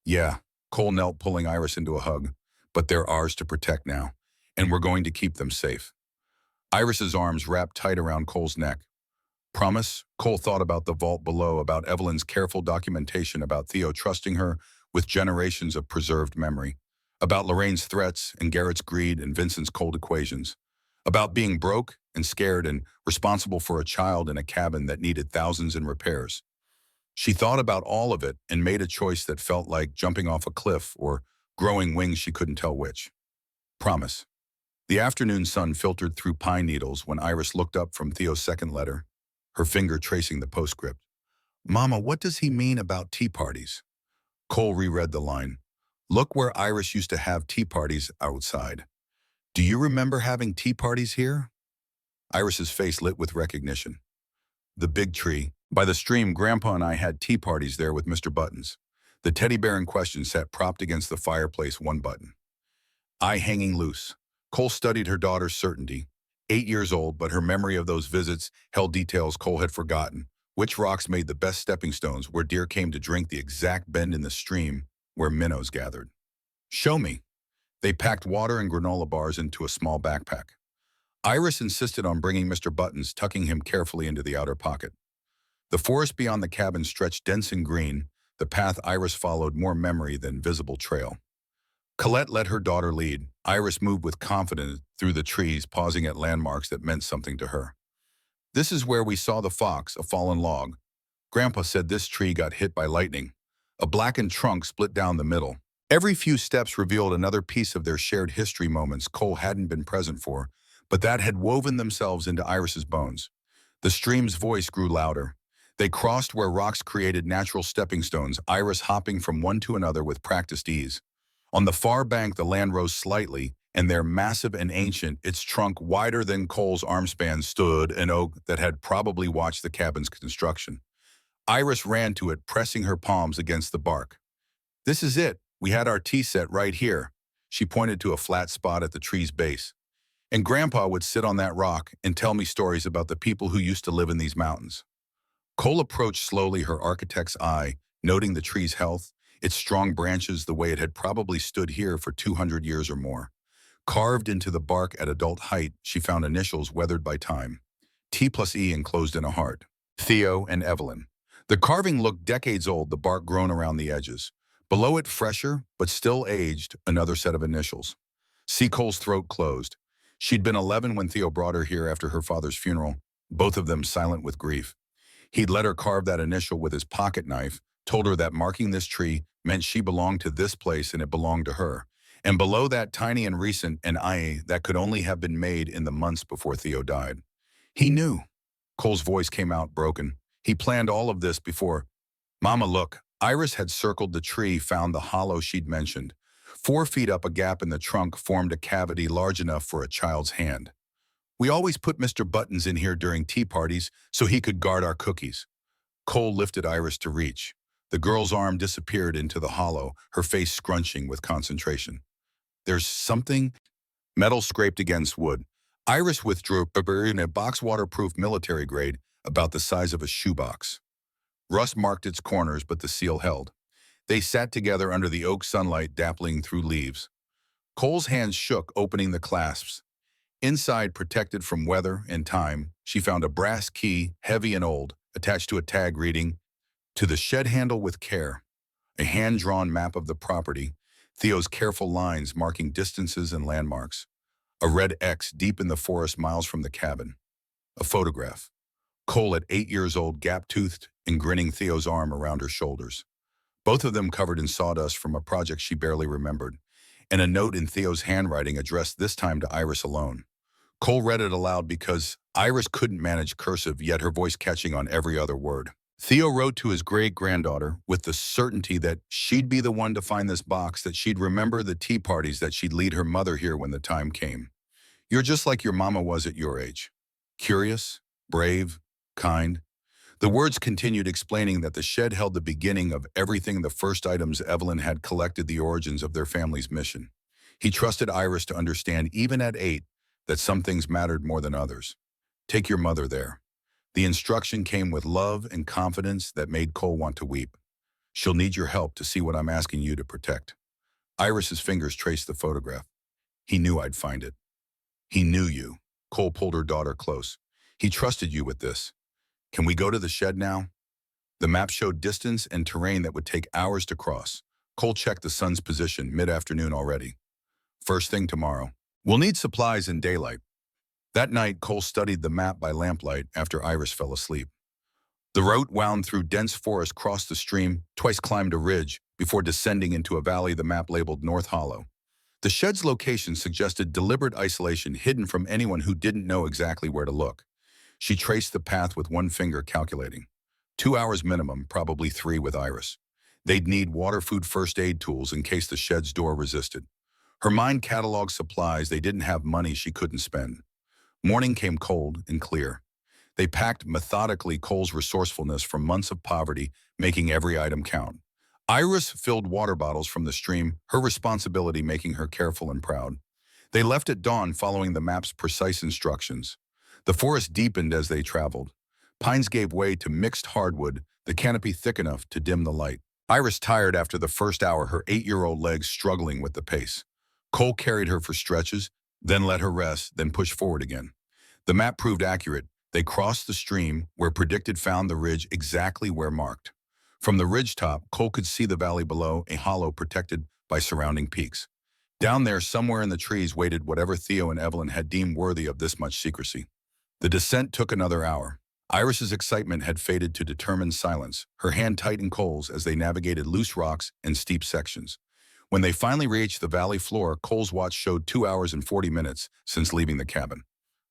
Yeah, Cole knelt, pulling Iris into a hug. But they're ours to protect now, and we're going to keep them safe. Iris's arms wrapped tight around Cole's neck. Promise? Cole thought about the vault below, about Evelyn's careful documentation, about Theo trusting her with generations of preserved memory, about Lorraine's threats and Garrett's greed and Vincent's cold equations, about being broke and scared and responsible for a child in a cabin that needed thousands in repairs. She thought about all of it and made a choice that felt like jumping off a cliff or growing wings, she couldn't tell which. Promise. The afternoon sun filtered through pine needles when Iris looked up from Theo's second letter, her finger tracing the postscript. Mama, what does he mean about tea parties? Cole reread the line. Look where Iris used to have tea parties outside. Do you remember having tea parties here? Iris's face lit with recognition. The big tree. By the stream, Grandpa and I had tea parties there with Mr. Buttons. The teddy bear in question sat propped against the fireplace, one button. Eye hanging loose. Cole studied her daughter's certainty. 8 years old, but her memory of those visits held details Cole had forgotten. Which rocks made the best stepping stones, where deer came to drink, the exact bend in the stream where minnows gathered. Show me. They packed water and granola bars into a small backpack. Iris insisted on bringing Mr. Buttons, tucking him carefully into the outer pocket. The forest beyond the cabin stretched dense and green, the path Iris followed more memory than visible trail. Colette let her daughter lead. Iris moved with confidence through the trees, pausing at landmarks that meant something to her. This is where we saw the fox, a fallen log. Grandpa said this tree got hit by lightning. A blackened trunk split down the middle. Every few steps revealed another piece of their shared history, moments Cole hadn't been present for, but that had woven themselves into Iris's bones. The stream's voice grew louder. They crossed where rocks created natural stepping stones, Iris hopping from one to another with practiced ease. On the far bank, the land rose slightly, and there, massive and ancient, its trunk wider than Cole's armspan, stood an oak that had probably watched the cabin's construction. Iris ran to it, pressing her palms against the bark. This is it. We had our tea set right here. She pointed to a flat spot at the tree's base. And Grandpa would sit on that rock and tell me stories about the people who used to live in these mountains. Cole approached slowly, her architect's eye, noting the tree's health, its strong branches the way it had probably stood here for 200 years or more. Carved into the bark at adult height, she found initials weathered by time. T+E enclosed in a heart. Theo and Evelyn. The carving looked decades old, the bark grown around the edges. Below it, fresher, but still aged, another set of initials. See, Cole's throat closed. She'd been 11 when Theo brought her here after her father's funeral, both of them silent with grief. He'd let her carve that initial with his pocket knife, told her that marking this tree meant she belonged to this place and it belonged to her. And below that, tiny and recent, an IA that could only have been made in the months before Theo died. He knew. Cole's voice came out broken. He planned all of this before. Mama, look. Iris had circled the tree, found the hollow she'd mentioned. 4 feet up, a gap in the trunk formed a cavity large enough for a child's hand. We always put Mr. Buttons in here during tea parties so he could guard our cookies. Cole lifted Iris to reach. The girl's arm disappeared into the hollow, her face scrunching with concentration. There's something. Metal scraped against wood. Iris withdrew in a box, waterproof, military grade, about the size of a shoebox. Rust marked its corners, but the seal held. They sat together under the oak sunlight dappling through leaves. Cole's hands shook, opening the clasps. Inside, protected from weather and time, she found a brass key, heavy and old, attached to a tag reading, "To the shed handle with care." A hand-drawn map of the property, Theo's careful lines marking distances and landmarks. A red X deep in the forest miles from the cabin. A photograph. Cole at 8 years old, gap-toothed and grinning, Theo's arm around her shoulders. Both of them covered in sawdust from a project she barely remembered, and a note in Theo's handwriting addressed this time to Iris alone. Cole read it aloud because Iris couldn't manage cursive, yet her voice catching on every other word. Theo wrote to his great-granddaughter with the certainty that she'd be the one to find this box, that she'd remember the tea parties, that she'd lead her mother here when the time came. "You're just like your mama was at your age. Curious, brave, kind." The words continued, explaining that the shed held the beginning of everything, the first items Evelyn had collected, the origins of their family's mission. He trusted Iris to understand, even at 8, that some things mattered more than others. "Take your mother there." The instruction came with love and confidence that made Cole want to weep. "She'll need your help to see what I'm asking you to protect." Iris's fingers traced the photograph. "He knew I'd find it. He knew you." Cole pulled her daughter close. "He trusted you with this. Can we go to the shed now?" The map showed distance and terrain that would take hours to cross. Cole checked the sun's position, mid-afternoon already. "First thing tomorrow. We'll need supplies in daylight." That night, Cole studied the map by lamplight after Iris fell asleep. The route wound through dense forest, crossed the stream, twice climbed a ridge, before descending into a valley the map labeled North Hollow. The shed's location suggested deliberate isolation, hidden from anyone who didn't know exactly where to look. She traced the path with one finger, calculating. 2 hours minimum, probably 3 with Iris. They'd need water, food, first aid tools in case the shed's door resisted. Her mind cataloged supplies. They didn't have money she couldn't spend. Morning came cold and clear. They packed methodically, Cole's resourcefulness from months of poverty, making every item count. Iris filled water bottles from the stream, her responsibility making her careful and proud. They left at dawn, following the map's precise instructions. The forest deepened as they traveled. Pines gave way to mixed hardwood, the canopy thick enough to dim the light. Iris tired after the first hour, her 8-year-old legs struggling with the pace. Cole carried her for stretches, then let her rest, then pushed forward again. The map proved accurate. They crossed the stream, where predicted, found the ridge exactly where marked. From the ridgetop, Cole could see the valley below, a hollow protected by surrounding peaks. Down there, somewhere in the trees, waited whatever Theo and Evelyn had deemed worthy of this much secrecy. The descent took another hour. Iris's excitement had faded to determined silence, her hand tight in Cole's as they navigated loose rocks and steep sections. When they finally reached the valley floor, Cole's watch showed 2 hours and 40 minutes since leaving the cabin.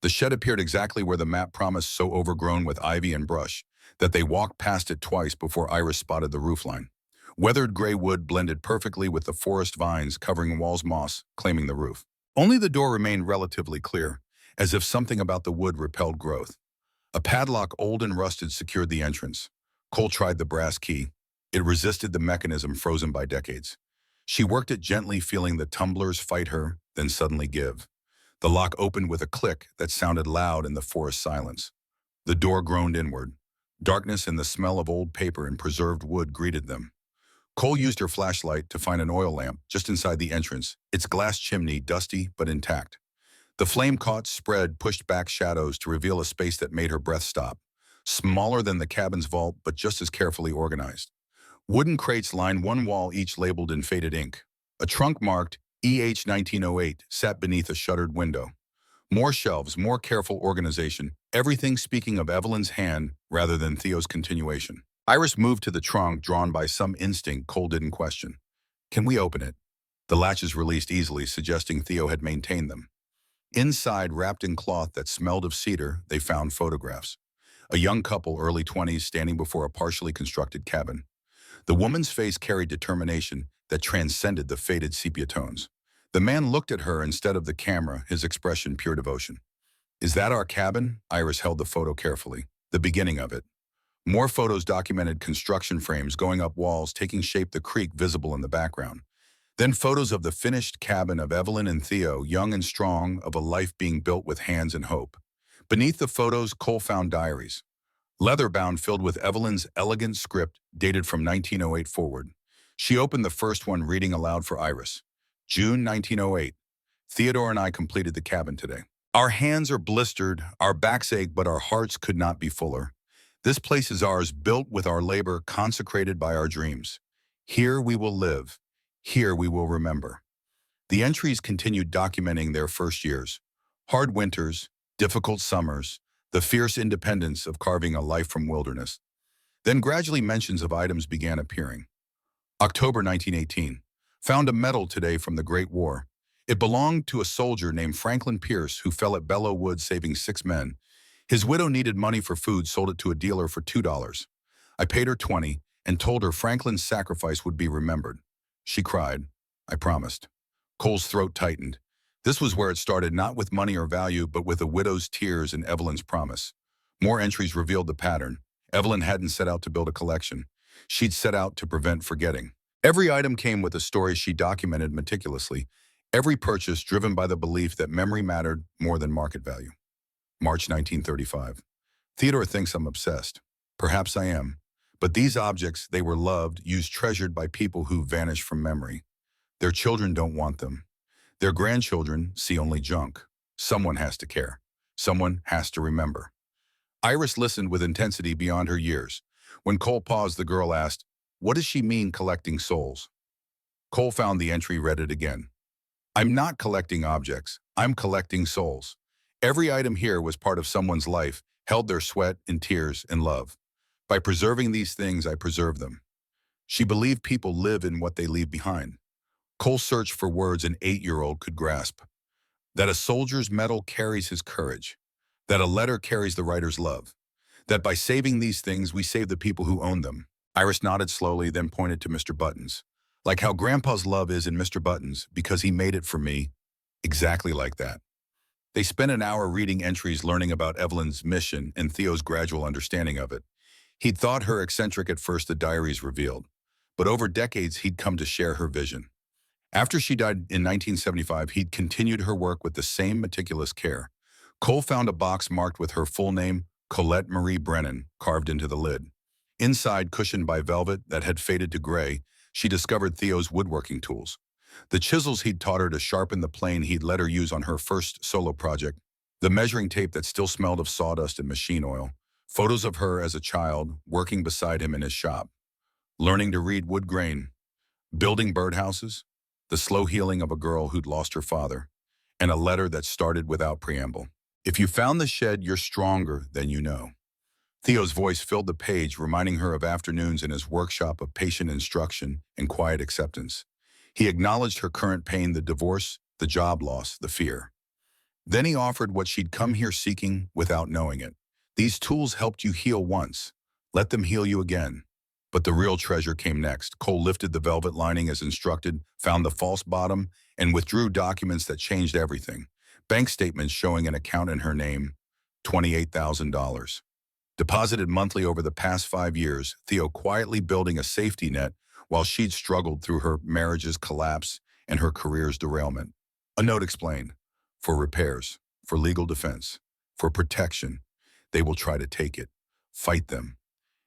The shed appeared exactly where the map promised, so overgrown with ivy and brush that they walked past it twice before Iris spotted the roofline. Weathered gray wood blended perfectly with the forest vines covering walls, moss claiming the roof. Only the door remained relatively clear, as if something about the wood repelled growth. A padlock, old and rusted, secured the entrance. Cole tried the brass key. It resisted the mechanism, frozen by decades. She worked it gently, feeling the tumblers fight her, then suddenly give. The lock opened with a click that sounded loud in the forest silence. The door groaned inward. Darkness and the smell of old paper and preserved wood greeted them. Cole used her flashlight to find an oil lamp just inside the entrance, its glass chimney dusty but intact. The flame caught, spread, pushed back shadows to reveal a space that made her breath stop. Smaller than the cabin's vault, but just as carefully organized. Wooden crates lined one wall, each labeled in faded ink. A trunk marked EH 1908 sat beneath a shuttered window. More shelves, more careful organization, everything speaking of Evelyn's hand rather than Theo's continuation. Iris moved to the trunk, drawn by some instinct Cole didn't question. "Can we open it?" The latches released easily, suggesting Theo had maintained them. Inside, wrapped in cloth that smelled of cedar, they found photographs. A young couple, early 20s, standing before a partially constructed cabin. The woman's face carried determination that transcended the faded sepia tones. The man looked at her instead of the camera, his expression pure devotion. "Is that our cabin?" Iris held the photo carefully. The beginning of it. More photos documented construction frames going up walls, taking shape, the creek visible in the background. Then photos of the finished cabin of Evelyn and Theo, young and strong, of a life being built with hands and hope. Beneath the photos, Cole found diaries. leather-bound filled with Evelyn's elegant script dated from 1908 forward. She opened the first one reading aloud for Iris. June 1908. Theodore and I completed the cabin today. Our hands are blistered, our backs ache, but our hearts could not be fuller. This place is ours, built with our labor, consecrated by our dreams. Here we will live. Here we will remember. The entries continued documenting their first years. Hard winters, difficult summers, the fierce independence of carving a life from wilderness. Then gradually mentions of items began appearing. October 1918. Found a medal today from the Great War. It belonged to a soldier named Franklin Pierce who fell at Belleau Wood saving 6 men. His widow needed money for food, sold it to a dealer for $2. I paid her 20 and told her Franklin's sacrifice would be remembered. She cried. I promised. Cole's throat tightened. This was where it started, not with money or value, but with a widow's tears and Evelyn's promise. More entries revealed the pattern. Evelyn hadn't set out to build a collection. She'd set out to prevent forgetting. Every item came with a story she documented meticulously, every purchase driven by the belief that memory mattered more than market value. March 1935. Theodore thinks I'm obsessed. Perhaps I am. But these objects, they were loved, used, treasured by people who vanished from memory. Their children don't want them. Their grandchildren see only junk. Someone has to care. Someone has to remember. Iris listened with intensity beyond her years. When Cole paused, the girl asked, "What does she mean collecting souls?" Cole found the entry, read it again. "I'm not collecting objects. I'm collecting souls. Every item here was part of someone's life, held their sweat and tears and love. By preserving these things, I preserve them." She believed people live in what they leave behind. Cole searched for words an 8-year-old could grasp. That a soldier's medal carries his courage. That a letter carries the writer's love. That by saving these things, we save the people who own them. Iris nodded slowly, then pointed to Mr. Buttons. Like how Grandpa's love is in Mr. Buttons, because he made it for me. Exactly like that. They spent an hour reading entries, learning about Evelyn's mission and Theo's gradual understanding of it. He'd thought her eccentric at first, the diaries revealed. But over decades, he'd come to share her vision. After she died in 1975, he'd continued her work with the same meticulous care. Cole found a box marked with her full name, Colette Marie Brennan, carved into the lid. Inside, cushioned by velvet that had faded to gray, she discovered Theo's woodworking tools. The chisels he'd taught her to sharpen the plane he'd let her use on her first solo project, the measuring tape that still smelled of sawdust and machine oil, photos of her as a child working beside him in his shop, learning to read wood grain, building birdhouses, the slow healing of a girl who'd lost her father, and a letter that started without preamble. "If you found the shed, you're stronger than you know." Theo's voice filled the page, reminding her of afternoons in his workshop of patient instruction and quiet acceptance. He acknowledged her current pain, the divorce, the job loss, the fear. Then he offered what she'd come here seeking without knowing it. "These tools helped you heal once. Let them heal you again." But the real treasure came next. Cole lifted the velvet lining as instructed, found the false bottom, and withdrew documents that changed everything. Bank statements showing an account in her name, $28,000. Deposited monthly over the past 5 years, Theo quietly building a safety net while she'd struggled through her marriage's collapse and her career's derailment. A note explained, "For repairs, for legal defense, for protection, they will try to take it. Fight them."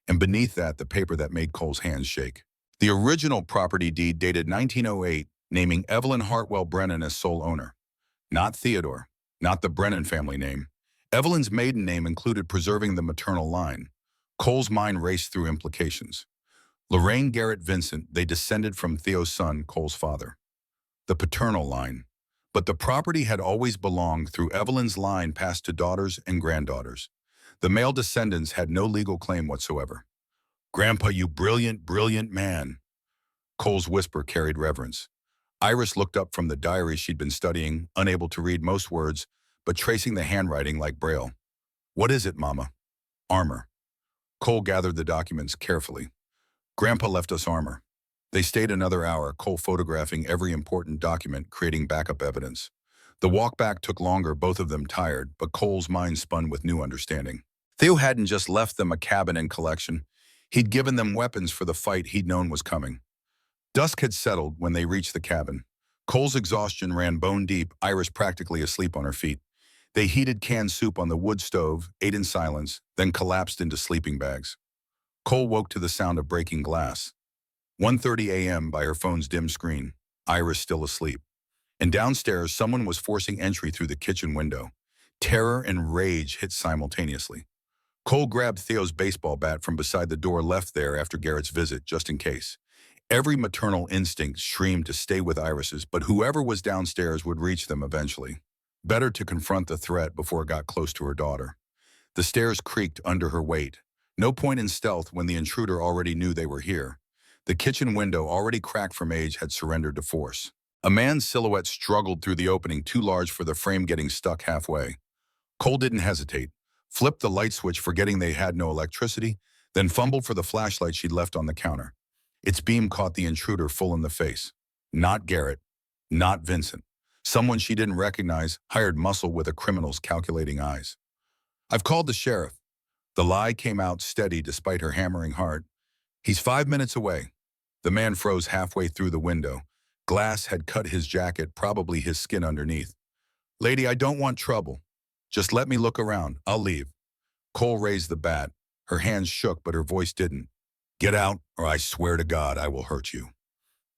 And beneath that, the paper that made Cole's hands shake. The original property deed dated 1908, naming Evelyn Hartwell Brennan as sole owner. Not Theodore, not the Brennan family name. Evelyn's maiden name included preserving the maternal line. Cole's mind raced through implications. Lorraine Garrett Vincent, they descended from Theo's son, Cole's father. The paternal line. But the property had always belonged through Evelyn's line passed to daughters and granddaughters. The male descendants had no legal claim whatsoever. "Grandpa, you brilliant, brilliant man." Cole's whisper carried reverence. Iris looked up from the diary she'd been studying, unable to read most words, but tracing the handwriting like Braille. "What is it, Mama?" "Armor." Cole gathered the documents carefully. "Grandpa left us armor." They stayed another hour, Cole photographing every important document, creating backup evidence. The walk back took longer, both of them tired, but Cole's mind spun with new understanding. Theo hadn't just left them a cabin and collection. He'd given them weapons for the fight he'd known was coming. Dusk had settled when they reached the cabin. Cole's exhaustion ran bone deep, Iris practically asleep on her feet. They heated canned soup on the wood stove, ate in silence, then collapsed into sleeping bags. Cole woke to the sound of breaking glass. 1:30 a.m. by her phone's dim screen, Iris still asleep. And downstairs, someone was forcing entry through the kitchen window. Terror and rage hit simultaneously. Cole grabbed Theo's baseball bat from beside the door left there after Garrett's visit, just in case. Every maternal instinct screamed to stay with Iris's, but whoever was downstairs would reach them eventually. Better to confront the threat before it got close to her daughter. The stairs creaked under her weight. No point in stealth when the intruder already knew they were here. The kitchen window, already cracked from age, had surrendered to force. A man's silhouette struggled through the opening, too large for the frame, getting stuck halfway. Cole didn't hesitate, flipped the light switch forgetting they had no electricity, then fumbled for the flashlight she'd left on the counter. Its beam caught the intruder full in the face. Not Garrett, not Vincent. Someone she didn't recognize, hired muscle with a criminal's calculating eyes. "I've called the sheriff." The lie came out steady despite her hammering heart. "He's 5 minutes away." The man froze halfway through the window. Glass had cut his jacket, probably his skin underneath. "Lady, I don't want trouble. Just let me look around. I'll leave." Cole raised the bat. Her hands shook, but her voice didn't. "Get out, or I swear to God I will hurt you."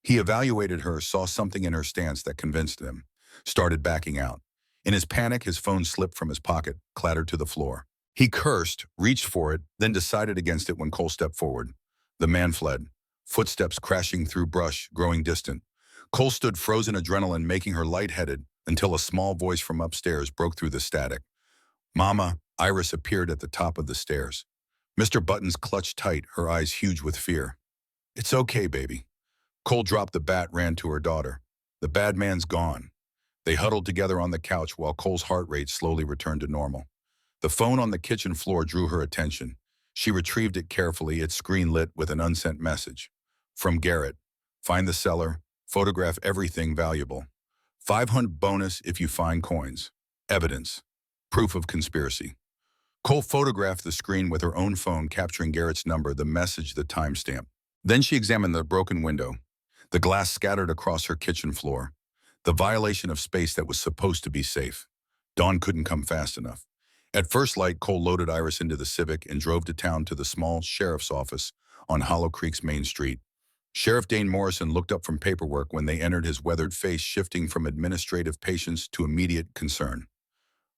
He evaluated her, saw something in her stance that convinced him, started backing out. In his panic, his phone slipped from his pocket, clattered to the floor. He cursed, reached for it, then decided against it when Cole stepped forward. The man fled, footsteps crashing through brush, growing distant. Cole stood frozen, adrenaline making her lightheaded, until a small voice from upstairs broke through the static. "Mama," Iris appeared at the top of the stairs. Mr. Buttons clutched tight, her eyes huge with fear. "It's okay, baby." Cole dropped the bat, ran to her daughter. "The bad man's gone." They huddled together on the couch while Cole's heart rate slowly returned to normal. The phone on the kitchen floor drew her attention. She retrieved it carefully, its screen lit with an unsent message. From Garrett. "Find the seller. Photograph everything valuable. 500 bonus if you find coins. Evidence. Proof of conspiracy." Cole photographed the screen with her own phone, capturing Garrett's number, the message, the timestamp. Then she examined the broken window. The glass scattered across her kitchen floor. The violation of space that was supposed to be safe. Dawn couldn't come fast enough. At first light, Cole loaded Iris into the Civic and drove to town to the small sheriff's office on Hollow Creek's main street. Sheriff Dane Morrison looked up from paperwork when they entered, his weathered face shifting from administrative patience to immediate concern.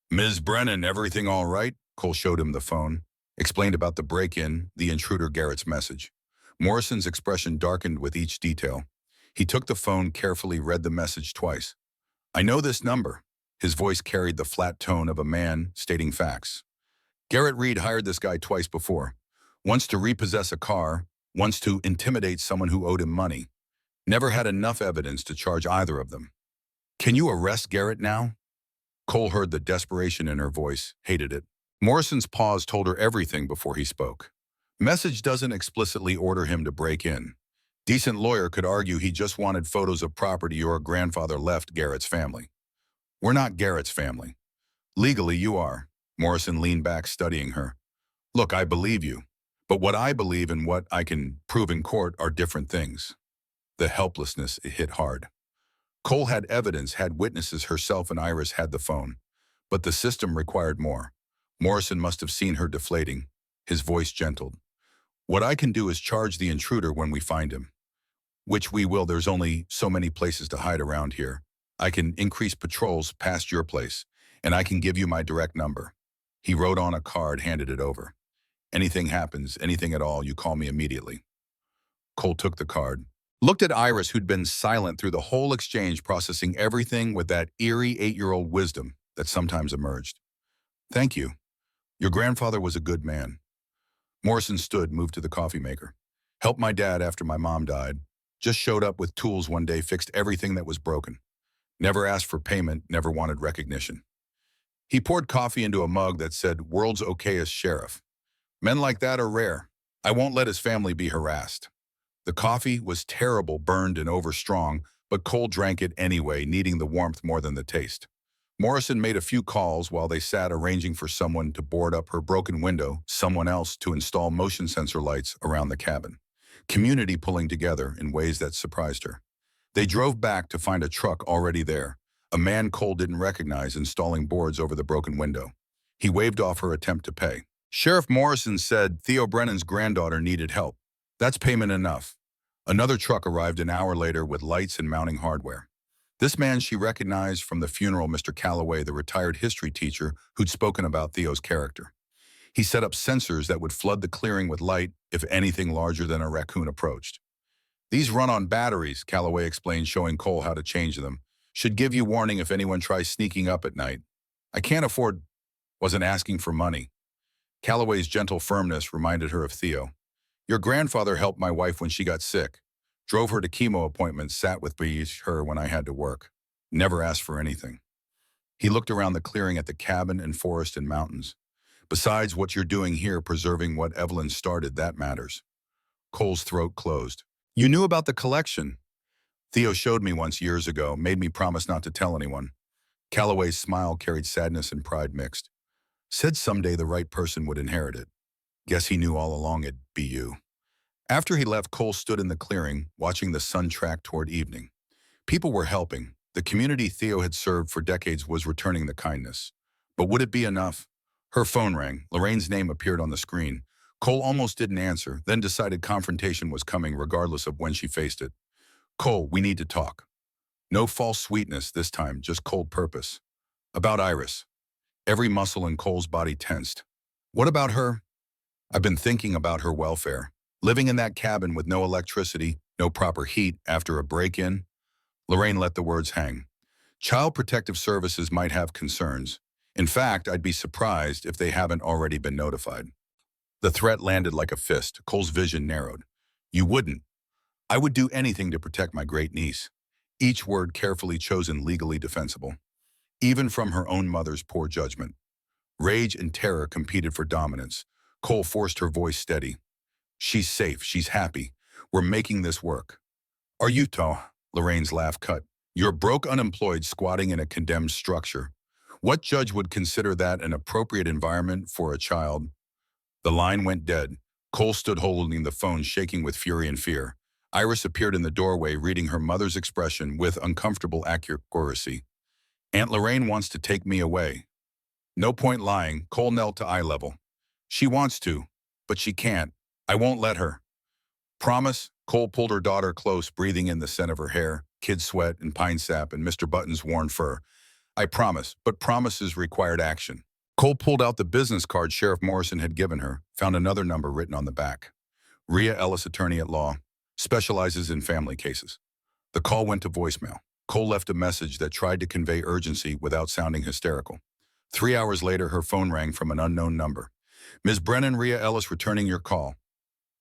"Ms. Brennan, everything all right?" Cole showed him the phone, explained about the break-in, the intruder, Garrett's message. Morrison's expression darkened with each detail. He took the phone, carefully read the message twice. "I know this number." His voice carried the flat tone of a man stating facts. "Garrett Reed hired this guy twice before. Once to repossess a car, once to intimidate someone who owed him money. Never had enough evidence to charge either of them. Can you arrest Garrett now?" Cole heard the desperation in her voice, hated it. Morrison's pause told her everything before he spoke. "Message doesn't explicitly order him to break in. Decent lawyer could argue he just wanted photos of property your grandfather left Garrett's family. We're not Garrett's family. Legally, you are." Morrison leaned back, studying her. "Look, I believe you. But what I believe and what I can prove in court are different things." The helplessness, it hit hard. Cole had evidence, had witnesses, herself and Iris had the phone. But the system required more. Morrison must have seen her deflating. His voice gentled. "What I can do is charge the intruder when we find him. Which we will. There's only so many places to hide around here. I can increase patrols past your place, and I can give you my direct number." He wrote on a card, handed it over. "Anything happens, anything at all, you call me immediately." Cole took the card, looked at Iris, who'd been silent through the whole exchange, processing everything with that eerie 8-year-old wisdom that sometimes emerged. "Thank you. Your grandfather was a good man." Morrison stood, moved to the coffee maker. "Helped my dad after my mom died. Just showed up with tools one day, fixed everything that was broken. Never asked for payment, never wanted recognition." He poured coffee into a mug that said, "World's okayest sheriff." Men like that are rare. I won't let his family be harassed. The coffee was terrible, burned and overstrong, but Cole drank it anyway, needing the warmth more than the taste. Morrison made a few calls while they sat, arranging for someone to board up her broken window, someone else to install motion sensor lights around the cabin. Community pulling together in ways that surprised her. They drove back to find a truck already there, a man Cole didn't recognize installing boards over the broken window. He waved off her attempt to pay. Sheriff Morrison said Theo Brennan's granddaughter needed help. That's payment enough. Another truck arrived an hour later with lights and mounting hardware. This man she recognized from the funeral, Mr. Calloway, the retired history teacher who'd spoken about Theo's character. He set up sensors that would flood the clearing with light if anything larger than a raccoon approached. These run on batteries, Calloway explained, showing Cole how to change them. Should give you warning if anyone tries sneaking up at night. I can't afford, wasn't asking for money. Calloway's gentle firmness reminded her of Theo. Your grandfather helped my wife when she got sick. Drove her to chemo appointments, sat with her when I had to work. Never asked for anything. He looked around the clearing at the cabin and forest and mountains. Besides what you're doing here, preserving what Evelyn started, that matters. Cole's throat closed. You knew about the collection. Theo showed me once years ago, made me promise not to tell anyone. Calloway's smile carried sadness and pride mixed. Said someday the right person would inherit it. Guess he knew all along it'd be you. After he left, Cole stood in the clearing, watching the sun track toward evening. People were helping. The community Theo had served for decades was returning the kindness. But would it be enough? Her phone rang. Lorraine's name appeared on the screen. Cole almost didn't answer, then decided confrontation was coming regardless of when she faced it. Cole, we need to talk. No false sweetness this time, just cold purpose. About Iris. Every muscle in Cole's body tensed. What about her? I've been thinking about her welfare. Living in that cabin with no electricity, no proper heat after a break-in. Lorraine let the words hang. Child Protective Services might have concerns. In fact, I'd be surprised if they haven't already been notified. The threat landed like a fist. Cole's vision narrowed. You wouldn't. I would do anything to protect my great niece. Each word carefully chosen, legally defensible. Even from her own mother's poor judgment. Rage and terror competed for dominance. Cole forced her voice steady. She's safe. She's happy. We're making this work. Are you, Lorraine's laugh cut. You're broke, unemployed, squatting in a condemned structure. What judge would consider that an appropriate environment for a child? The line went dead. Cole stood holding the phone, shaking with fury and fear. Iris appeared in the doorway, reading her mother's expression with uncomfortable accuracy. Aunt Lorraine wants to take me away. No point lying. Cole knelt to eye level. She wants to, but she can't. I won't let her. Promise? Cole pulled her daughter close, breathing in the scent of her hair, kid sweat and pine sap and Mr. Button's worn fur. I promise, but promises required action. Cole pulled out the business card Sheriff Morrison had given her, found another number written on the back. Rhea Ellis, attorney at law, specializes in family cases. The call went to voicemail. Cole left a message that tried to convey urgency without sounding hysterical. 3 hours later, her phone rang from an unknown number. Ms. Brennan, Rhea Ellis returning your call.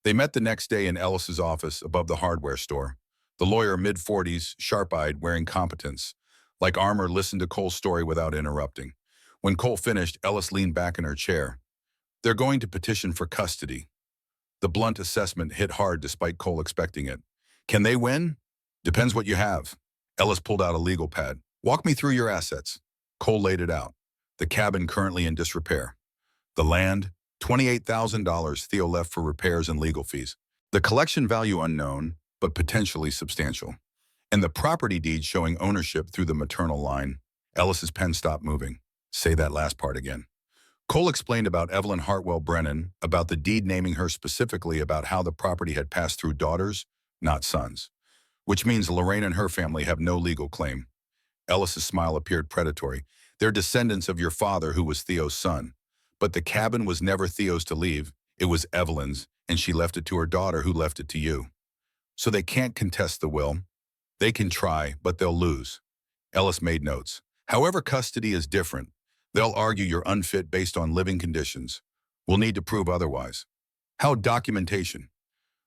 They met the next day in Ellis's office above the hardware store. The lawyer, mid-40s, sharp-eyed, wearing competence. Like armor, listened to Cole's story without interrupting. When Cole finished, Ellis leaned back in her chair. They're going to petition for custody. The blunt assessment hit hard despite Cole expecting it. Can they win? Depends what you have. Ellis pulled out a legal pad. Walk me through your assets. Cole laid it out. The cabin currently in disrepair. The land, $28,000 Theo left for repairs and legal fees. The collection value unknown, but potentially substantial. And the property deed showing ownership through the maternal line. Ellis's pen stopped moving. Say that last part again. Cole explained about Evelyn Hartwell Brennan, about the deed naming her specifically, about how the property had passed through daughters, not sons. Which means Lorraine and her family have no legal claim. Ellis's smile appeared predatory. They're descendants of your father, who was Theo's son. But the cabin was never Theo's to leave. It was Evelyn's, and she left it to her daughter, who left it to you. So they can't contest the will. They can try, but they'll lose. Ellis made notes. However, custody is different. They'll argue you're unfit based on living conditions. We'll need to prove otherwise. How documentation?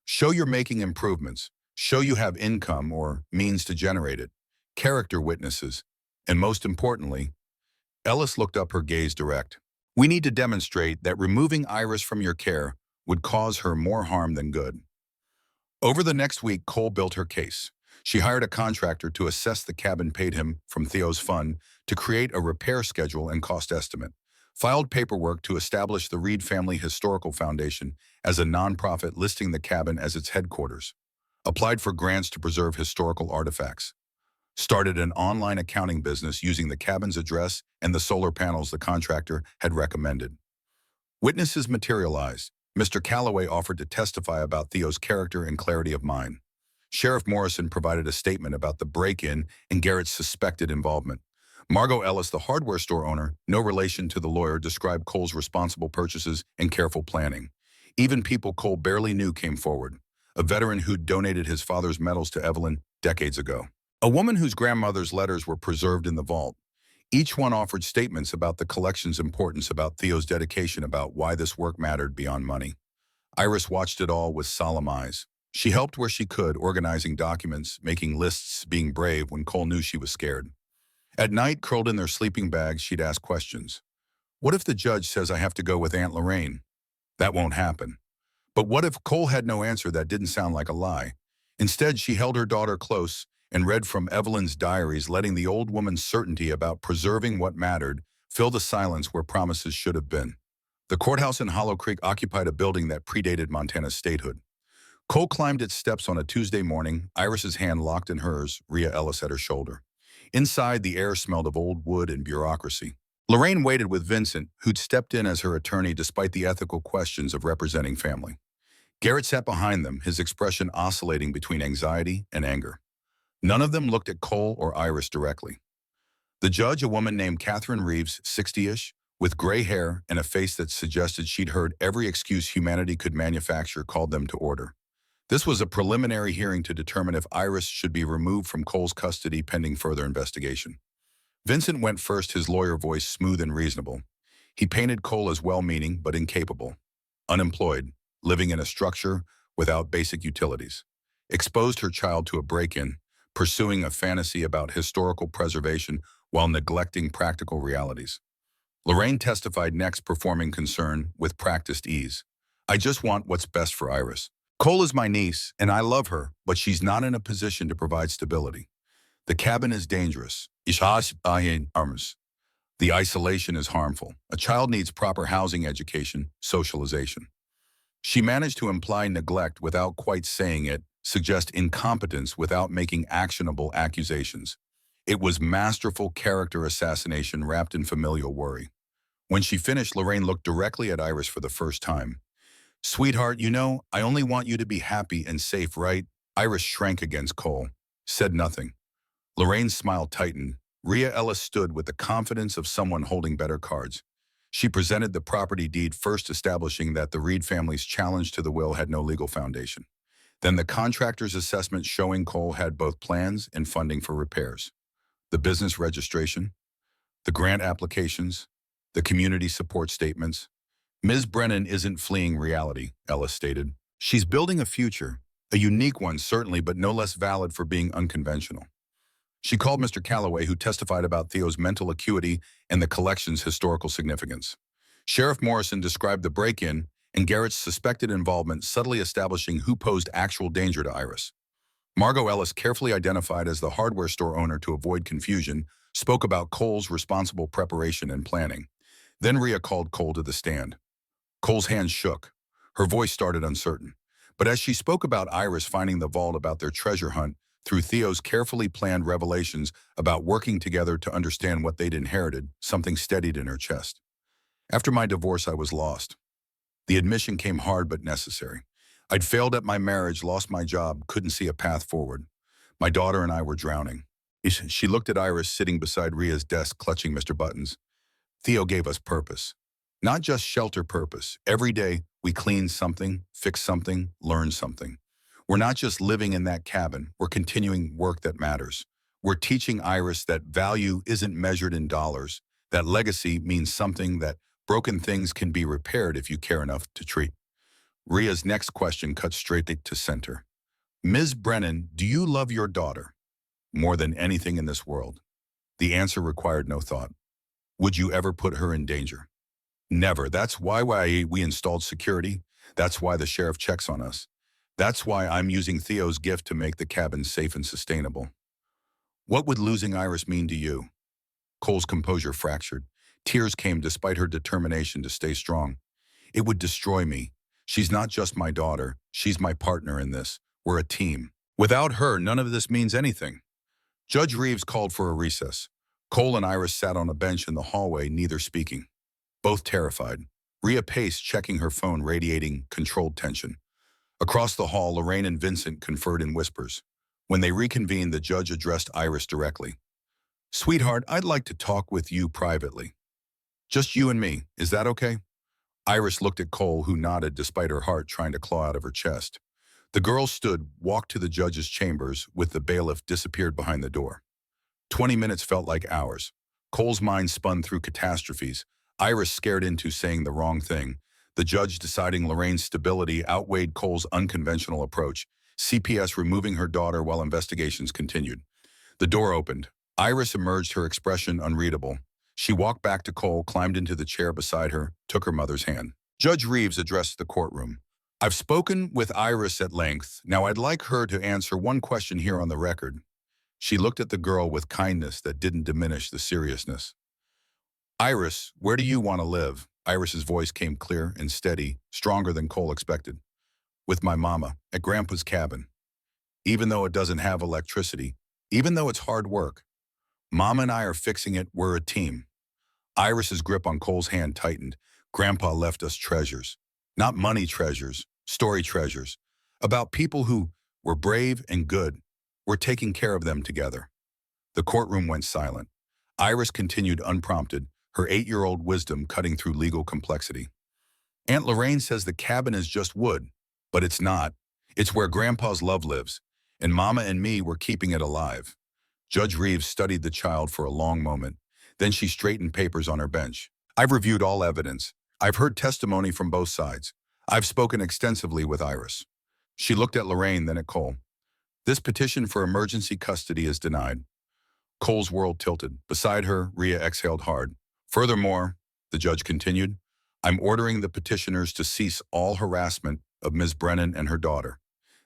Show you're making improvements. Show you have income or means to generate it. Character witnesses. And most importantly, Ellis looked up, her gaze direct. We need to demonstrate that removing Iris from your care would cause her more harm than good. Over the next week, Cole built her case. She hired a contractor to assess the cabin, paid him from Theo's fund to create a repair schedule and cost estimate, filed paperwork to establish the Reed Family Historical Foundation as a nonprofit, listing the cabin as its headquarters, applied for grants to preserve historical artifacts, started an online accounting business using the cabin's address and the solar panels the contractor had recommended. Witnesses materialized. Mr. Calloway offered to testify about Theo's character and clarity of mind. Sheriff Morrison provided a statement about the break-in and Garrett's suspected involvement. Margot Ellis, the hardware store owner, no relation to the lawyer, described Cole's responsible purchases and careful planning. Even people Cole barely knew came forward. A veteran who'd donated his father's medals to Evelyn decades ago. A woman whose grandmother's letters were preserved in the vault. Each one offered statements about the collection's importance, about Theo's dedication, about why this work mattered beyond money. Iris watched it all with solemn eyes. She helped where she could, organizing documents, making lists, being brave when Cole knew she was scared. At night, curled in their sleeping bags, she'd ask questions. What if the judge says I have to go with Aunt Lorraine? That won't happen. But what if Cole had no answer that didn't sound like a lie? Instead, she held her daughter close and read from Evelyn's diaries, letting the old woman's certainty about preserving what mattered fill the silence where promises should have been. The courthouse in Hollow Creek occupied a building that predated Montana's statehood. Cole climbed its steps on a Tuesday morning, Iris's hand locked in hers, Rhea Ellis at her shoulder. Inside, the air smelled of old wood and bureaucracy. Lorraine waited with Vincent, who'd stepped in as her attorney despite the ethical questions of representing family. Garrett sat behind them, his expression oscillating between anxiety and anger. None of them looked at Cole or Iris directly. The judge, a woman named Catherine Reeves, 60-ish, with gray hair and a face that suggested she'd heard every excuse humanity could manufacture, called them to order. This was a preliminary hearing to determine if Iris should be removed from Cole's custody pending further investigation. Vincent went first, his lawyer voice smooth and reasonable. He painted Cole as well-meaning but incapable, unemployed, living in a structure without basic utilities, exposed her child to a break-in, pursuing a fantasy about historical preservation while neglecting practical realities. Lorraine testified next, performing concern with practiced ease. I just want what's best for Iris. Cole is my niece, and I love her, but she's not in a position to provide stability. The cabin is dangerous. The isolation is harmful. A child needs proper housing, education, socialization. She managed to imply neglect without quite saying it, suggest incompetence without making actionable accusations. It was masterful character assassination wrapped in familial worry. When she finished, Lorraine looked directly at Iris for the first time. Sweetheart, you know, I only want you to be happy and safe, right? Iris shrank against Cole, said nothing. Lorraine's smile tightened. Rhea Ellis stood with the confidence of someone holding better cards. She presented the property deed, first establishing that the Reed family's challenge to the will had no legal foundation. Then the contractor's assessment showing Cole had both plans and funding for repairs. The business registration, the grant applications, the community support statements. Ms. Brennan isn't fleeing reality, Ellis stated. She's building a future, a unique one certainly, but no less valid for being unconventional. She called Mr. Calloway, who testified about Theo's mental acuity and the collection's historical significance. Sheriff Morrison described the break-in and Garrett's suspected involvement, subtly establishing who posed actual danger to Iris. Margot Ellis, carefully identified as the hardware store owner to avoid confusion, spoke about Cole's responsible preparation and planning. Then Rhea called Cole to the stand. Cole's hands shook. Her voice started uncertain. But as she spoke about Iris finding the vault, about their treasure hunt, through Theo's carefully planned revelations about working together to understand what they'd inherited, something steadied in her chest. After my divorce, I was lost. The admission came hard but necessary. I'd failed at my marriage, lost my job, couldn't see a path forward. My daughter and I were drowning. She looked at Iris sitting beside Rhea's desk, clutching Mr. Buttons. Theo gave us purpose. Not just shelter purpose. Every day, we clean something, fix something, learn something. We're not just living in that cabin. We're continuing work that matters. We're teaching Iris that value isn't measured in dollars, that legacy means something, that broken things can be repaired if you care enough to treat. Rhea's next question cut straight to center. Ms. Brennan, do you love your daughter more than anything in this world? The answer required no thought. Would you ever put her in danger? Never. That's why we installed security. That's why the sheriff checks on us. That's why I'm using Theo's gift to make the cabin safe and sustainable. What would losing Iris mean to you? Cole's composure fractured. Tears came despite her determination to stay strong. It would destroy me. She's not just my daughter. She's my partner in this. We're a team. Without her, none of this means anything. Judge Reeves called for a recess. Cole and Iris sat on a bench in the hallway, neither speaking. Both terrified. Rhea paced, checking her phone, radiating controlled tension. Across the hall, Lorraine and Vincent conferred in whispers. When they reconvened, the judge addressed Iris directly. "Sweetheart, I'd like to talk with you privately. Just you and me. Is that okay?" Iris looked at Cole, who nodded despite her heart trying to claw out of her chest. The girl stood, walked to the judge's chambers, with the bailiff disappeared behind the door. 20 minutes felt like hours. Cole's mind spun through catastrophes. Iris scared into saying the wrong thing. The judge deciding Lorraine's stability outweighed Cole's unconventional approach. CPS removing her daughter while investigations continued. The door opened. Iris emerged, her expression unreadable. She walked back to Cole, climbed into the chair beside her, took her mother's hand. Judge Reeves addressed the courtroom. "I've spoken with Iris at length. Now I'd like her to answer one question here on the record." She looked at the girl with kindness that didn't diminish the seriousness. "Iris, where do you want to live?" Iris's voice came clear and steady, stronger than Cole expected. "With my mama, at Grandpa's cabin. Even though it doesn't have electricity, even though it's hard work. Mama and I are fixing it, we're a team." Iris's grip on Cole's hand tightened. "Grandpa left us treasures. Not money treasures, story treasures. About people who were brave and good. We're taking care of them together." The courtroom went silent. Iris continued unprompted, her 8-year-old wisdom cutting through legal complexity. "Aunt Lorraine says the cabin is just wood, but it's not. It's where Grandpa's love lives, and Mama and me were keeping it alive." Judge Reeves studied the child for a long moment. Then she straightened papers on her bench. "I've reviewed all evidence. I've heard testimony from both sides. I've spoken extensively with Iris." She looked at Lorraine, then at Cole. "This petition for emergency custody is denied." Cole's world tilted. Beside her, Rhea exhaled hard. "Furthermore," the judge continued, "I'm ordering the petitioners to cease all harassment of Ms. Brennan and her daughter.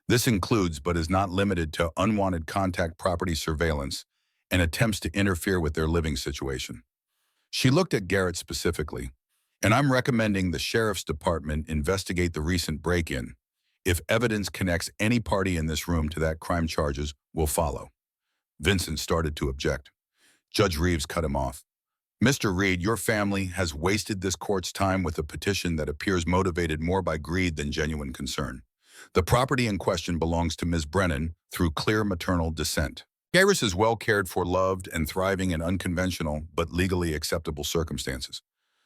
This includes, but is not limited to, unwanted contact property surveillance and attempts to interfere with their living situation." She looked at Garrett specifically. "And I'm recommending the sheriff's department investigate the recent break-in. If evidence connects any party in this room to that crime, charges will follow." Vincent started to object. Judge Reeves cut him off. "Mr. Reed, your family has wasted this court's time with a petition that appears motivated more by greed than genuine concern. The property in question belongs to Ms. Brennan through clear maternal descent. Iris is well cared for, loved, and thriving in unconventional but legally acceptable circumstances."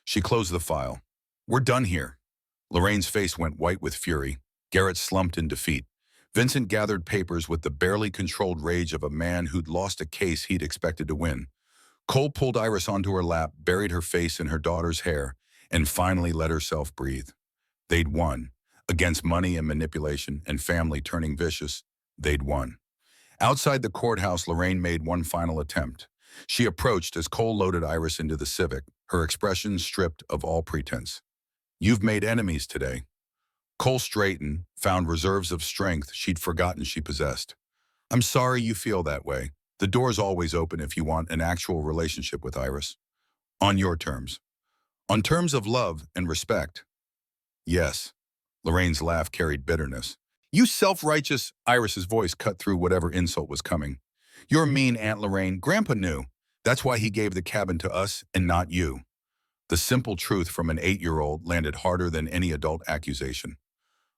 She closed the file. "We're done here." Lorraine's face went white with fury. Garrett slumped in defeat. Vincent gathered papers with the barely controlled rage of a man who'd lost a case he'd expected to win. Cole pulled Iris onto her lap, buried her face in her daughter's hair, and finally let herself breathe. They'd won. Against money and manipulation and family turning vicious, they'd won. Outside the courthouse, Lorraine made one final attempt. She approached as Cole loaded Iris into the Civic, her expression stripped of all pretense. "You've made enemies today." Cole straightened, found reserves of strength she'd forgotten she possessed. "I'm sorry you feel that way. The door's always open if you want an actual relationship with Iris. On your terms. On terms of love and respect." "Yes." Lorraine's laugh carried bitterness. "You self-righteous—" Iris's voice cut through whatever insult was coming. "You're mean, Aunt Lorraine. Grandpa knew. That's why he gave the cabin to us and not you." The simple truth from an 8-year-old landed harder than any adult accusation.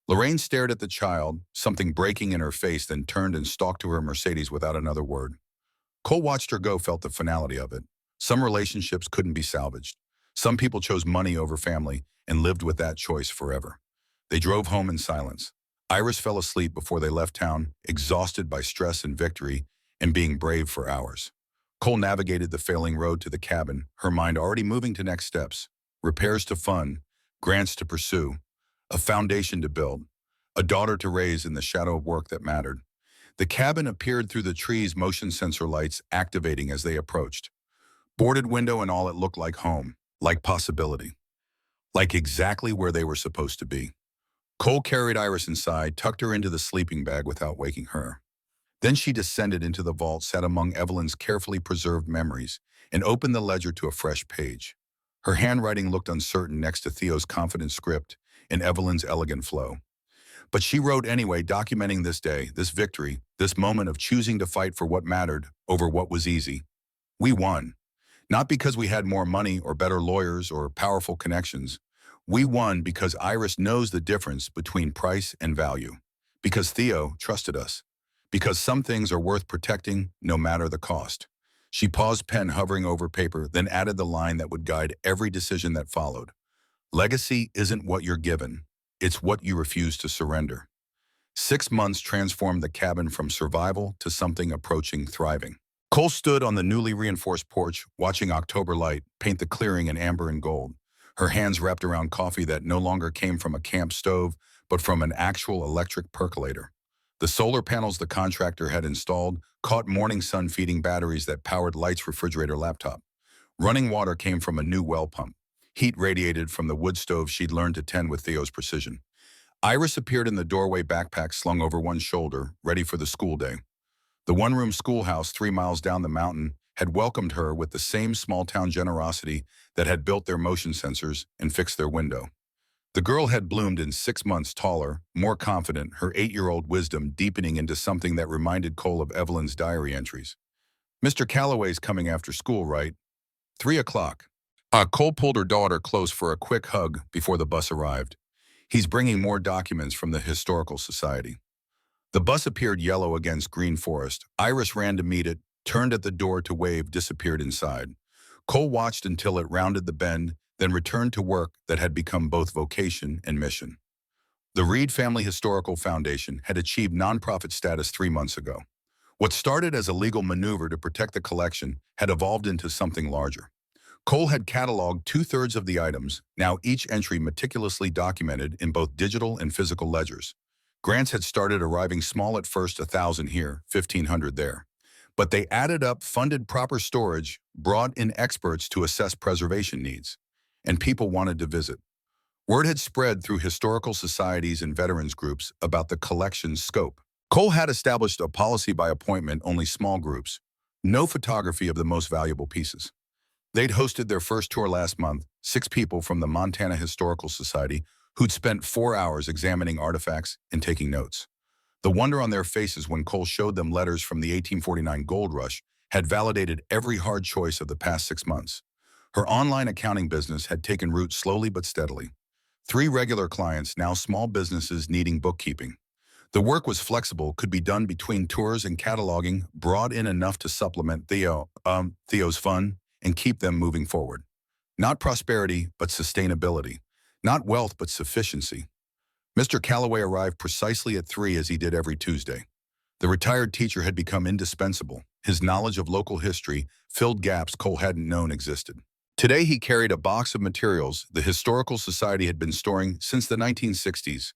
Lorraine stared at the child, something breaking in her face, then turned and stalked to her Mercedes without another word. Cole watched her go, felt the finality of it. Some relationships couldn't be salvaged. Some people chose money over family and lived with that choice forever. They drove home in silence. Iris fell asleep before they left town, exhausted by stress and victory and being brave for hours. Cole navigated the failing road to the cabin, her mind already moving to next steps. Repairs to fund, grants to pursue, a foundation to build, a daughter to raise in the shadow of work that mattered. The cabin appeared through the trees, motion sensor lights activating as they approached. Boarded window and all, it looked like home, like possibility, like exactly where they were supposed to be. Cole carried Iris inside, tucked her into the sleeping bag without waking her. Then she descended into the vault, sat among Evelyn's carefully preserved memories, and opened the ledger to a fresh page. Her handwriting looked uncertain next to Theo's confident script and Evelyn's elegant flow. But she wrote anyway, documenting this day, this victory, this moment of choosing to fight for what mattered over what was easy. We won. Not because we had more money or better lawyers or powerful connections. We won because Iris knows the difference between price and value. Because Theo trusted us. Because some things are worth protecting no matter the cost. She paused, pen hovering over paper, then added the line that would guide every decision that followed. Legacy isn't what you're given. It's what you refuse to surrender. 6 months transformed the cabin from survival to something approaching thriving. Cole stood on the newly reinforced porch, watching October light paint the clearing in amber and gold, her hands wrapped around coffee that no longer came from a camp stove, but from an actual electric percolator. The solar panels the contractor had installed caught morning sun feeding batteries that powered Light's refrigerator laptop. Running water came from a new well pump. Heat radiated from the wood stove she'd learned to tend with Theo's precision. Iris appeared in the doorway, backpack slung over one shoulder, ready for the school day. The one-room schoolhouse 3 miles down the mountain had welcomed her with the same small-town generosity that had built their motion sensors and fixed their window. The girl had bloomed in 6 months, taller, more confident, her 8-year-old wisdom deepening into something that reminded Cole of Evelyn's diary entries. "Mr. Calloway's coming after school, right? 3 o'clock. Cole pulled her daughter close for a quick hug before the bus arrived. "He's bringing more documents from the Historical Society." The bus appeared, yellow against green forest. Iris ran to meet it, turned at the door to wave, disappeared inside. Cole watched until it rounded the bend, then returned to work that had become both vocation and mission. The Reed Family Historical Foundation had achieved nonprofit status 3 months ago. What started as a legal maneuver to protect the collection had evolved into something larger. Cole had cataloged 2/3 of the items, now each entry meticulously documented in both digital and physical ledgers. Grants had started arriving small at first, 1,000 here, 1,500 there. But they added up, funded proper storage, brought in experts to assess preservation needs. And people wanted to visit. Word had spread through historical societies and veterans groups about the collection's scope. Cole had established a policy by appointment, only small groups. No photography of the most valuable pieces. They'd hosted their first tour last month, 6 people from the Montana Historical Society who'd spent 4 hours examining artifacts and taking notes. The wonder on their faces when Cole showed them letters from the 1849 gold rush had validated every hard choice of the past 6 months. Her online accounting business had taken root slowly but steadily. 3 regular clients, now small businesses needing bookkeeping. The work was flexible, could be done between tours and cataloging, brought in enough to supplement Theo's fun and keep them moving forward. Not prosperity, but sustainability. Not wealth, but sufficiency. Mr. Calloway arrived precisely at 3, as he did every Tuesday. The retired teacher had become indispensable. His knowledge of local history filled gaps Cole hadn't known existed. Today he carried a box of materials the Historical Society had been storing since the 1960s.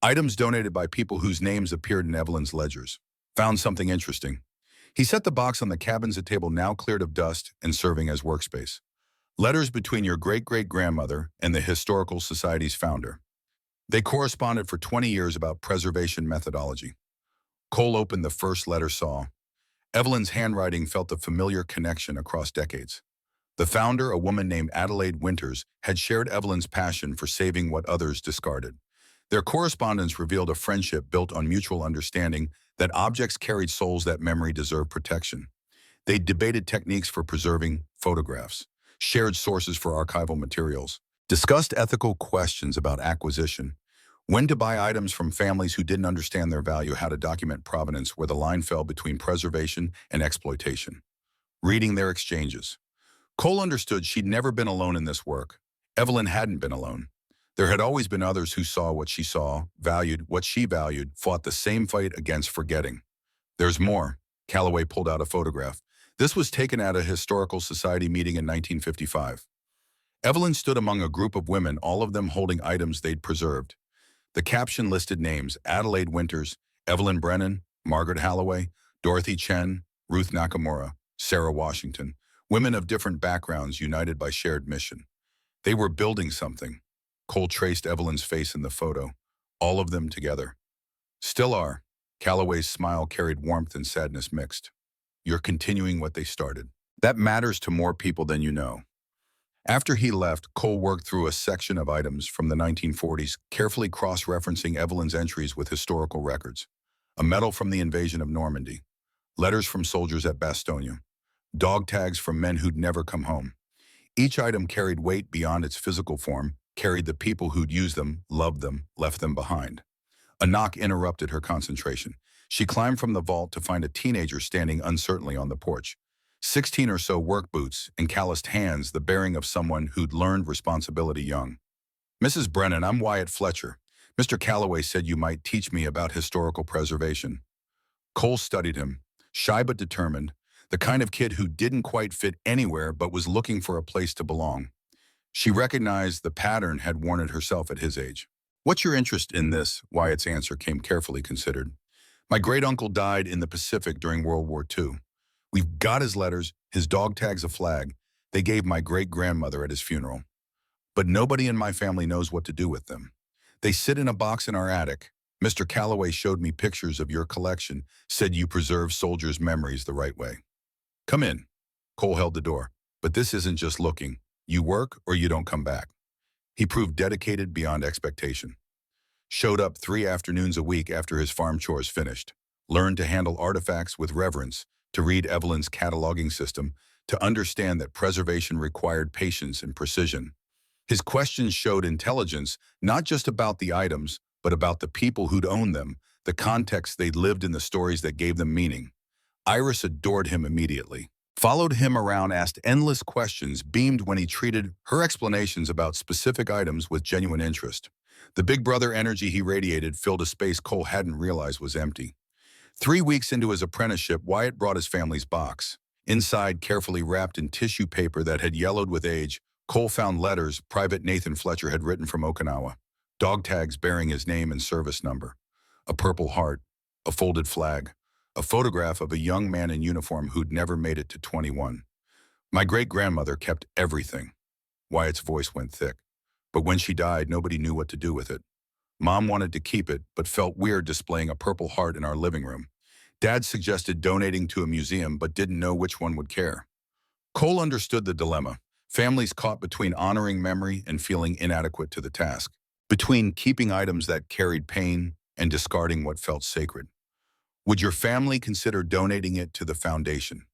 Items donated by people whose names appeared in Evelyn's ledgers. Found something interesting. He set the box on the cabin's table, now cleared of dust and serving as workspace. Letters between your great-great-grandmother and the Historical Society's founder. They corresponded for 20 years about preservation methodology. Cole opened the first letter, saw. Evelyn's handwriting felt a familiar connection across decades. The founder, a woman named Adelaide Winters, had shared Evelyn's passion for saving what others discarded. Their correspondence revealed a friendship built on mutual understanding that objects carried souls, that memory deserved protection. They debated techniques for preserving photographs, shared sources for archival materials, discussed ethical questions about acquisition, when to buy items from families who didn't understand their value, how to document provenance where the line fell between preservation and exploitation. Reading their exchanges, Cole understood she'd never been alone in this work. Evelyn hadn't been alone. There had always been others who saw what she saw, valued what she valued, fought the same fight against forgetting. There's more. Calloway pulled out a photograph. This was taken at a Historical Society meeting in 1955. Evelyn stood among a group of women, all of them holding items they'd preserved. The caption listed names: Adelaide Winters, Evelyn Brennan, Margaret Holloway, Dorothy Chen, Ruth Nakamura, Sarah Washington, women of different backgrounds united by shared mission. They were building something. Cole traced Evelyn's face in the photo, all of them together. Still are. Calloway's smile carried warmth and sadness mixed. You're continuing what they started. That matters to more people than you know. After he left, Cole worked through a section of items from the 1940s, carefully cross-referencing Evelyn's entries with historical records. A medal from the invasion of Normandy, letters from soldiers at Bastogne, dog tags from men who'd never come home. Each item carried weight beyond its physical form, carried the people who'd used them, loved them, left them behind. A knock interrupted her concentration. She climbed from the vault to find a teenager standing uncertainly on the porch. 16 or so work boots and calloused hands, the bearing of someone who'd learned responsibility young. "Mrs. Brennan, I'm Wyatt Fletcher. Mr. Calloway said you might teach me about historical preservation." Cole studied him, shy but determined, the kind of kid who didn't quite fit anywhere but was looking for a place to belong. She recognized the pattern had worn it herself at his age. "What's your interest in this?" Wyatt's answer came carefully considered. "My great-uncle died in the Pacific during World War II. We've got his letters, his dog tags a flag. They gave my great-grandmother at his funeral. But nobody in my family knows what to do with them. They sit in a box in our attic. Mr. Calloway showed me pictures of your collection, said you preserve soldiers' memories the right way." "Come in." Cole held the door. "But this isn't just looking. You work or you don't come back." He proved dedicated beyond expectation. Showed up 3 afternoons a week after his farm chores finished. Learned to handle artifacts with reverence, to read Evelyn's cataloging system, to understand that preservation required patience and precision. His questions showed intelligence, not just about the items, but about the people who'd owned them, the context they'd lived in, the stories that gave them meaning. Iris adored him immediately. Followed him around, asked endless questions, beamed when he treated her explanations about specific items with genuine interest. The big brother energy he radiated filled a space Cole hadn't realized was empty. 3 weeks into his apprenticeship, Wyatt brought his family's box. Inside, carefully wrapped in tissue paper that had yellowed with age, Cole found letters Private Nathan Fletcher had written from Okinawa, dog tags bearing his name and service number, a purple heart, a folded flag, a photograph of a young man in uniform who'd never made it to 21. "My great-grandmother kept everything." Wyatt's voice went thick. "But when she died, nobody knew what to do with it. Mom wanted to keep it, but felt weird displaying a purple heart in our living room. Dad suggested donating to a museum, but didn't know which one would care." Cole understood the dilemma. Families caught between honoring memory and feeling inadequate to the task. Between keeping items that carried pain and discarding what felt sacred. "Would your family consider donating it to the foundation?"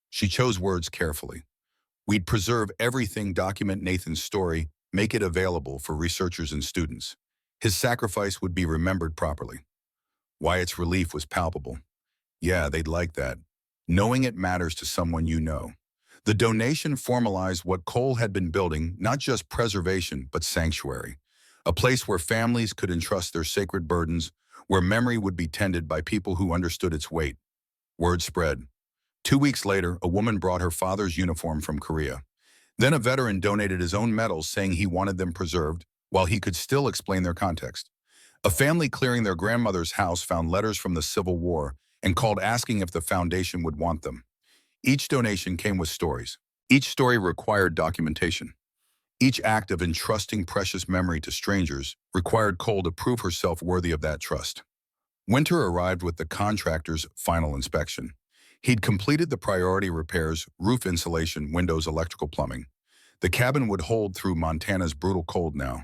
She chose words carefully. "We'd preserve everything, document Nathan's story, make it available for researchers and students. His sacrifice would be remembered properly." Wyatt's relief was palpable. "Yeah, they'd like that. Knowing it matters to someone you know." The donation formalized what Cole had been building, not just preservation, but sanctuary. A place where families could entrust their sacred burdens, where memory would be tended by people who understood its weight. Word spread. 2 weeks later, a woman brought her father's uniform from Korea. Then a veteran donated his own medals, saying he wanted them preserved, while he could still explain their context. A family clearing their grandmother's house found letters from the Civil War and called asking if the foundation would want them. Each donation came with stories. Each story required documentation. Each act of entrusting precious memory to strangers required Cole to prove herself worthy of that trust. Winter arrived with the contractor's final inspection. He'd completed the priority repairs, roof insulation, windows, electrical plumbing. The cabin would hold through Montana's brutal cold now.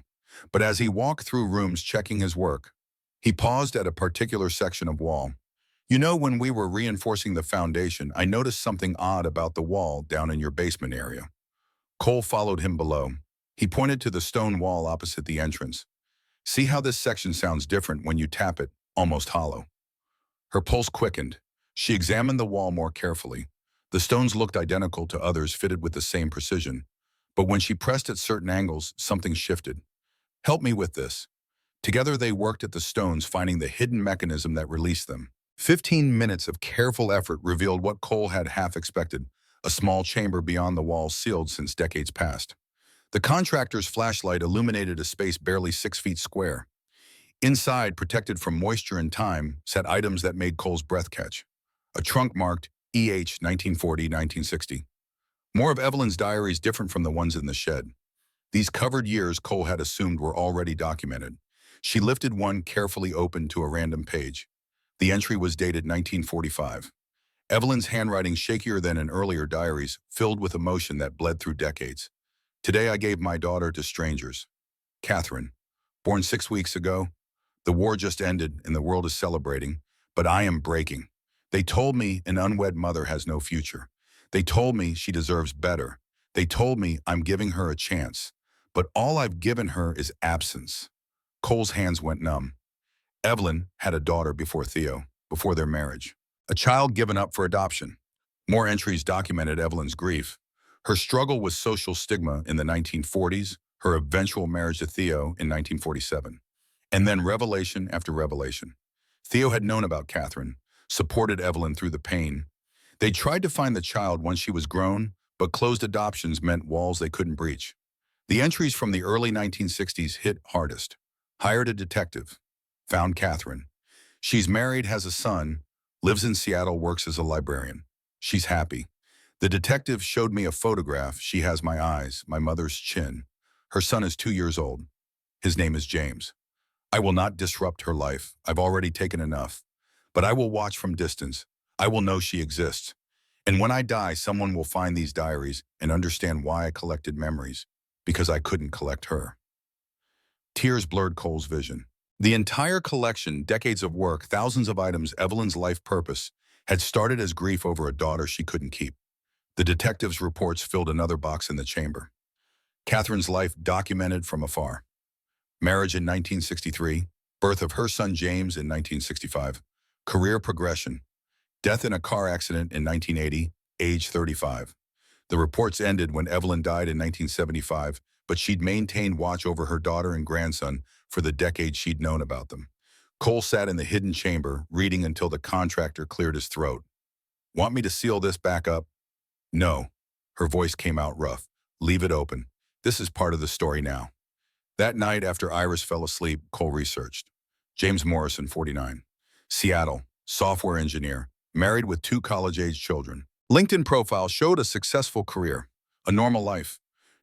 But as he walked through rooms checking his work, he paused at a particular section of wall. "You know, when we were reinforcing the foundation, I noticed something odd about the wall down in your basement area." Cole followed him below. He pointed to the stone wall opposite the entrance. "See how this section sounds different when you tap it, almost hollow." Her pulse quickened. She examined the wall more carefully. The stones looked identical to others fitted with the same precision. But when she pressed at certain angles, something shifted. "Help me with this." Together they worked at the stones, finding the hidden mechanism that released them. 15 minutes of careful effort revealed what Cole had half expected, a small chamber beyond the wall sealed since decades past. The contractor's flashlight illuminated a space barely 6 feet square. Inside, protected from moisture and time, sat items that made Cole's breath catch. A trunk marked EH 1940-1960. More of Evelyn's diaries, different from the ones in the shed. These covered years Cole had assumed were already documented. She lifted one, carefully open to a random page. The entry was dated 1945. Evelyn's handwriting, shakier than in earlier diaries, filled with emotion that bled through decades. Today I gave my daughter to strangers. Catherine, born 6 weeks ago. The war just ended and the world is celebrating, but I am breaking. They told me an unwed mother has no future. They told me she deserves better. They told me I'm giving her a chance. But all I've given her is absence. Cole's hands went numb. Evelyn had a daughter before Theo, before their marriage. A child given up for adoption. More entries documented Evelyn's grief. Her struggle with social stigma in the 1940s, her eventual marriage to Theo in 1947. And then revelation after revelation. Theo had known about Catherine, supported Evelyn through the pain. They tried to find the child once she was grown, but closed adoptions meant walls they couldn't breach. The entries from the early 1960s hit hardest. Hired a detective. Found Catherine. She's married, has a son, lives in Seattle, works as a librarian. She's happy. The detective showed me a photograph. She has my eyes, my mother's chin. Her son is 2 years old. His name is James. I will not disrupt her life. I've already taken enough. But I will watch from distance. I will know she exists. And when I die, someone will find these diaries and understand why I collected memories, because I couldn't collect her. Tears blurred Cole's vision. The entire collection, decades of work, thousands of items, Evelyn's life purpose, had started as grief over a daughter she couldn't keep. The detective's reports filled another box in the chamber. Catherine's life documented from afar. Marriage in 1963, birth of her son James in 1965, career progression, death in a car accident in 1980, age 35. The reports ended when Evelyn died in 1975, but she'd maintained watch over her daughter and grandson for the decade she'd known about them. Cole sat in the hidden chamber, reading until the contractor cleared his throat. Want me to seal this back up? No. Her voice came out rough. Leave it open. This is part of the story now. That night after Iris fell asleep, Cole researched. James Morrison, 49. Seattle, software engineer, married with 2 college-age children. LinkedIn profile showed a successful career, a normal life.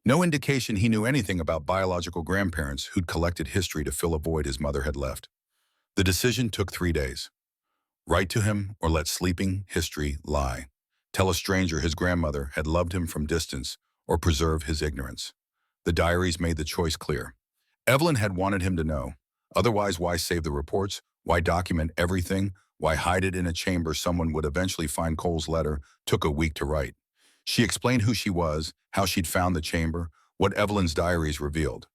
No indication he knew anything about biological grandparents who'd collected history to fill a void his mother had left. The decision took 3 days. Write to him or let sleeping history lie. Tell a stranger his grandmother had loved him from distance or preserve his ignorance. The diaries made the choice clear. Evelyn had wanted him to know. Otherwise, why save the reports? Why document everything? Why hide it in a chamber someone would eventually find? Cole's letter took a week to write. She explained who she was, how she'd found the chamber, what Evelyn's diaries revealed.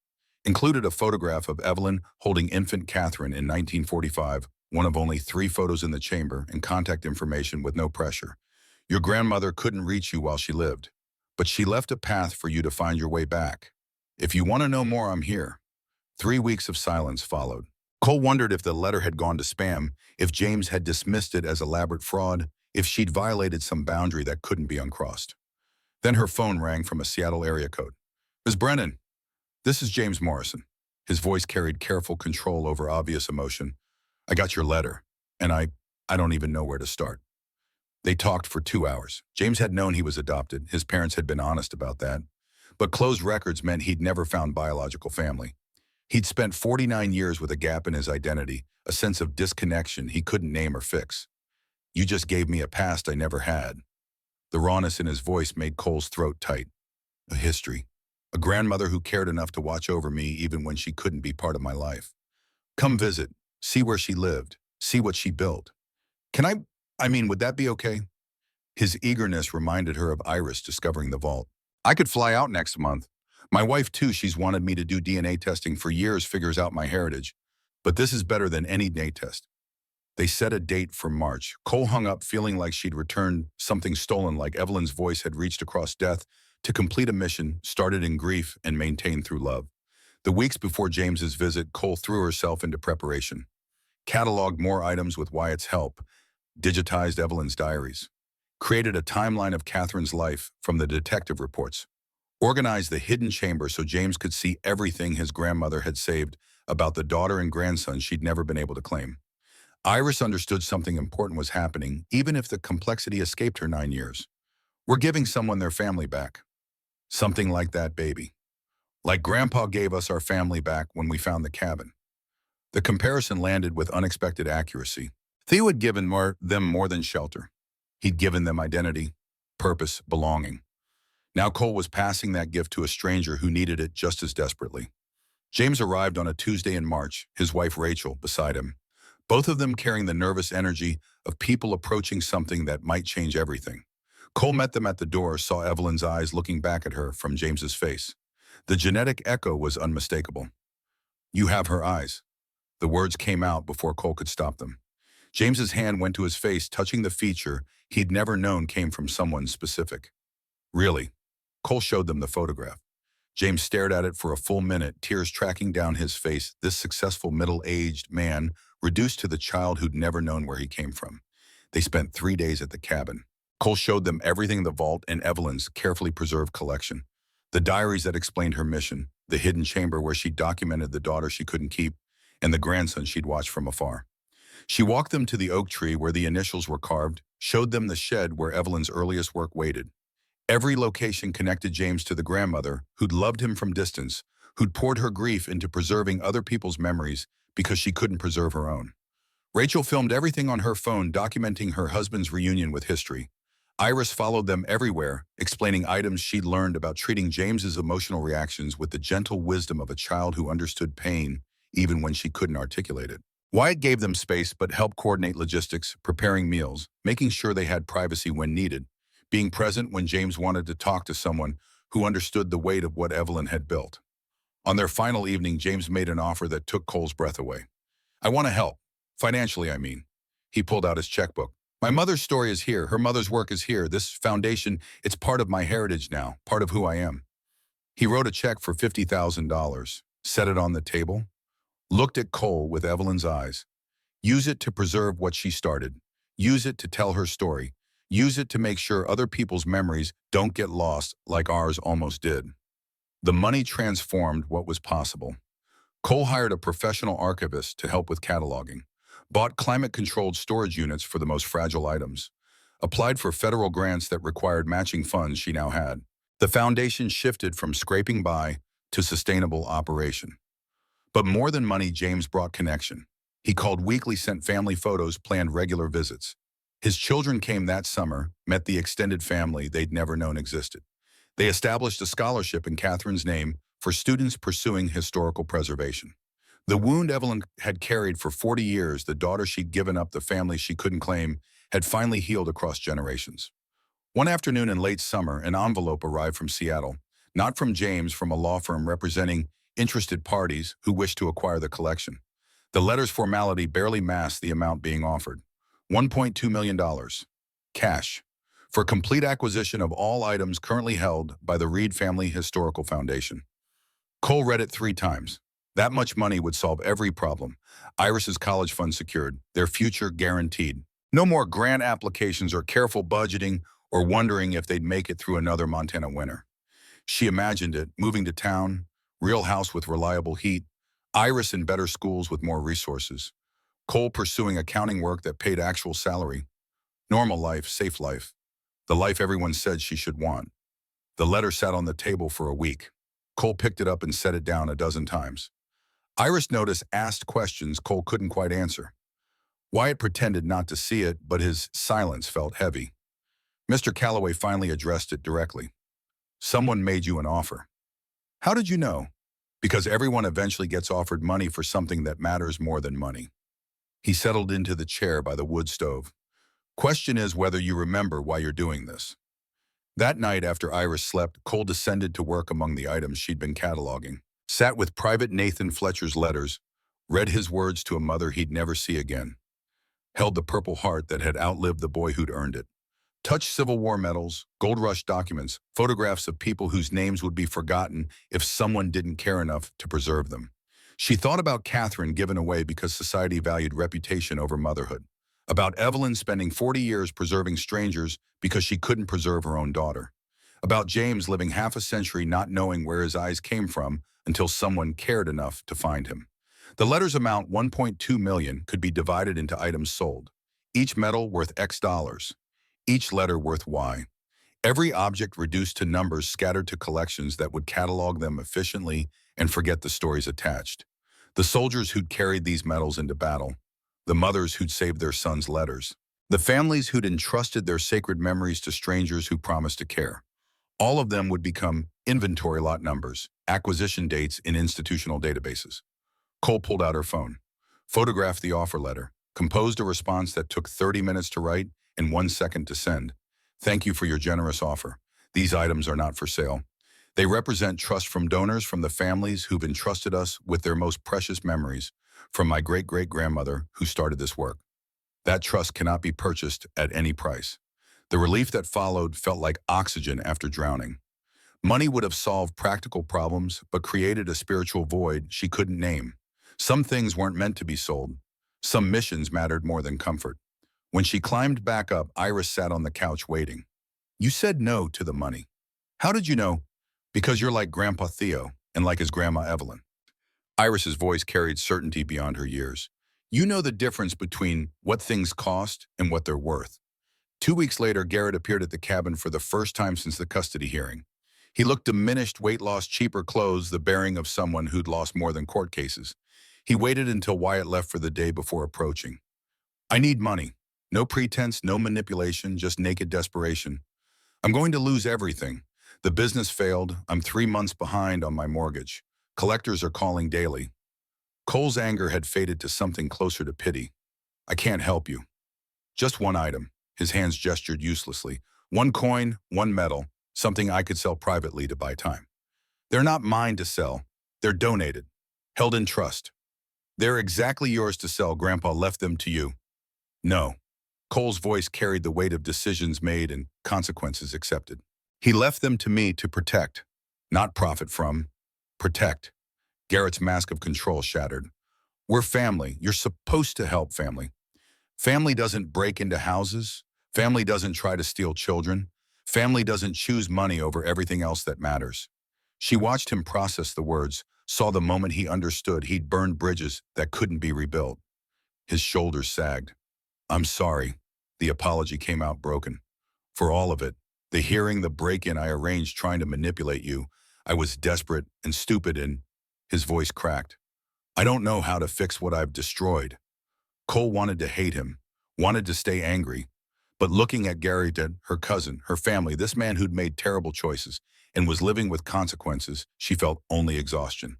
Included a photograph of Evelyn holding infant Catherine in 1945, one of only 3 photos in the chamber, and contact information with no pressure. Your grandmother couldn't reach you while she lived, but she left a path for you to find your way back. If you want to know more, I'm here. 3 weeks of silence followed. Cole wondered if the letter had gone to spam, if James had dismissed it as elaborate fraud, if she'd violated some boundary that couldn't be uncrossed. Then her phone rang from a Seattle area code. Ms. Brennan, this is James Morrison. His voice carried careful control over obvious emotion. I got your letter, and I don't even know where to start. They talked for 2 hours. James had known he was adopted. His parents had been honest about that. But closed records meant he'd never found biological family. He'd spent 49 years with a gap in his identity, a sense of disconnection he couldn't name or fix. You just gave me a past I never had. The rawness in his voice made Cole's throat tight. A history. A grandmother who cared enough to watch over me even when she couldn't be part of my life. Come visit, see where she lived, see what she built. Would that be okay? His eagerness reminded her of Iris discovering the vault. I could fly out next month. My wife too, she's wanted me to do DNA testing for years, figures out my heritage. But this is better than any DNA test. They set a date for March. Cole hung up feeling like she'd returned something stolen, like Evelyn's voice had reached across death to complete a mission started in grief and maintained through love. The weeks before James's visit, Cole threw herself into preparation. Cataloged more items with Wyatt's help, digitized Evelyn's diaries, created a timeline of Catherine's life from the detective reports, organized the hidden chamber so James could see everything his grandmother had saved about the daughter and grandson she'd never been able to claim. Iris understood something important was happening, even if the complexity escaped her 9 years. We're giving someone their family back. Something like that, baby. Like Grandpa gave us our family back when we found the cabin. The comparison landed with unexpected accuracy. Theo had given them more than shelter. He'd given them identity, purpose, belonging. Now Cole was passing that gift to a stranger who needed it just as desperately. James arrived on a Tuesday in March, his wife Rachel beside him, both of them carrying the nervous energy of people approaching something that might change everything. Cole met them at the door, saw Evelyn's eyes looking back at her from James's face. The genetic echo was unmistakable. "You have her eyes." The words came out before Cole could stop them. James's hand went to his face, touching the feature he'd never known came from someone specific. "Really?" Cole showed them the photograph. James stared at it for a full minute, tears tracking down his face, this successful middle-aged man reduced to the child who'd never known where he came from. They spent 3 days at the cabin. Cole showed them everything in the vault and Evelyn's carefully preserved collection. The diaries that explained her mission, the hidden chamber where she documented the daughter she couldn't keep, and the grandson she'd watched from afar. She walked them to the oak tree where the initials were carved, showed them the shed where Evelyn's earliest work waited. Every location connected James to the grandmother who'd loved him from distance, who'd poured her grief into preserving other people's memories because she couldn't preserve her own. Rachel filmed everything on her phone, documenting her husband's reunion with history. Iris followed them everywhere, explaining items she'd learned about treating James's emotional reactions with the gentle wisdom of a child who understood pain even when she couldn't articulate it. Wyatt gave them space but helped coordinate logistics, preparing meals, making sure they had privacy when needed, being present when James wanted to talk to someone who understood the weight of what Evelyn had built. On their final evening, James made an offer that took Cole's breath away. "I want to help. Financially, I mean." He pulled out his checkbook. "My mother's story is here. Her mother's work is here. This foundation, it's part of my heritage now, part of who I am." He wrote a check for $50,000, set it on the table, looked at Cole with Evelyn's eyes. "Use it to preserve what she started. Use it to tell her story. Use it to make sure other people's memories don't get lost like ours almost did." The money transformed what was possible. Cole hired a professional archivist to help with cataloging, bought climate-controlled storage units for the most fragile items, applied for federal grants that required matching funds she now had. The foundation shifted from scraping by to sustainable operation. But more than money, James brought connection. He called weekly, sent family photos, planned regular visits. His children came that summer, met the extended family they'd never known existed. They established a scholarship in Catherine's name for students pursuing historical preservation. The wound Evelyn had carried for 40 years, the daughter she'd given up, the family she couldn't claim, had finally healed across generations. One afternoon in late summer, an envelope arrived from Seattle, not from James, from a law firm representing interested parties who wished to acquire the collection. The letter's formality barely masked the amount being offered. $1.2 million. Cash. For complete acquisition of all items currently held by the Reed Family Historical Foundation. Cole read it 3 times. That much money would solve every problem. Iris's college fund secured, their future guaranteed. No more grant applications or careful budgeting or wondering if they'd make it through another Montana winter. She imagined it, moving to town, real house with reliable heat, Iris in better schools with more resources, Cole pursuing accounting work that paid actual salary. Normal life, safe life. The life everyone said she should want. The letter sat on the table for a week. Cole picked it up and set it down a dozen times. Iris noticed, asked questions Cole couldn't quite answer. Wyatt pretended not to see it, but his silence felt heavy. Mr. Calloway finally addressed it directly. "Someone made you an offer." "How did you know?" "Because everyone eventually gets offered money for something that matters more than money." He settled into the chair by the wood stove. "Question is whether you remember why you're doing this." That night, after Iris slept, Cole descended to work among the items she'd been cataloging, sat with Private Nathan Fletcher's letters, read his words to a mother he'd never see again, held the Purple Heart that had outlived the boy who'd earned it, touched Civil War medals, Gold Rush documents, photographs of people whose names would be forgotten if someone didn't care enough to preserve them. She thought about Catherine given away because society valued reputation over motherhood, about Evelyn spending 40 years preserving strangers because she couldn't preserve her own daughter, about James living half a century not knowing where his eyes came from until someone cared enough to find him. The letter's amount, $1.2 million, could be divided into items sold, each medal worth X dollars, each letter worth Y. Every object reduced to numbers scattered to collections that would catalog them efficiently and forget the stories attached. The soldiers who'd carried these medals into battle, the mothers who'd saved their sons' letters, the families who'd entrusted their sacred memories to strangers who promised to care. All of them would become inventory lot numbers, acquisition dates in institutional databases. Cole pulled out her phone, photographed the offer letter, composed a response that took 30 minutes to write and 1 second to send. Thank you for your generous offer. These items are not for sale. They represent trust from donors from the families who've entrusted us with their most precious memories, from my great-great-grandmother who started this work. That trust cannot be purchased at any price. The relief that followed felt like oxygen after drowning. Money would have solved practical problems, but created a spiritual void she couldn't name. Some things weren't meant to be sold. Some missions mattered more than comfort. When she climbed back up, Iris sat on the couch waiting. You said no to the money. How did you know? Because you're like Grandpa Theo and like his Grandma Evelyn. Iris's voice carried certainty beyond her years. You know the difference between what things cost and what they're worth. 2 weeks later, Garrett appeared at the cabin for the first time since the custody hearing. He looked diminished, weight loss, cheaper clothes, the bearing of someone who'd lost more than court cases. He waited until Wyatt left for the day before approaching. I need money. No pretense, no manipulation, just naked desperation. I'm going to lose everything. The business failed. I'm 3 months behind on my mortgage. Collectors are calling daily. Cole's anger had faded to something closer to pity. I can't help you. Just one item. His hands gestured uselessly. One coin, one medal, something I could sell privately to buy time. They're not mine to sell. They're donated, held in trust. They're exactly yours to sell. Grandpa left them to you. No. Cole's voice carried the weight of decisions made and consequences accepted. He left them to me to protect, not profit from. Protect. Garrett's mask of control shattered. We're family. You're supposed to help family. Family doesn't break into houses. Family doesn't try to steal children. Family doesn't choose money over everything else that matters. She watched him process the words, saw the moment he understood he'd burned bridges that couldn't be rebuilt. His shoulders sagged. I'm sorry. The apology came out broken. For all of it, the hearing, the break-in I arranged trying to manipulate you, I was desperate and stupid and his voice cracked. I don't know how to fix what I've destroyed. Cole wanted to hate him, wanted to stay angry. But looking at Gary, her cousin, her family, this man who'd made terrible choices and was living with consequences, she felt only exhaustion.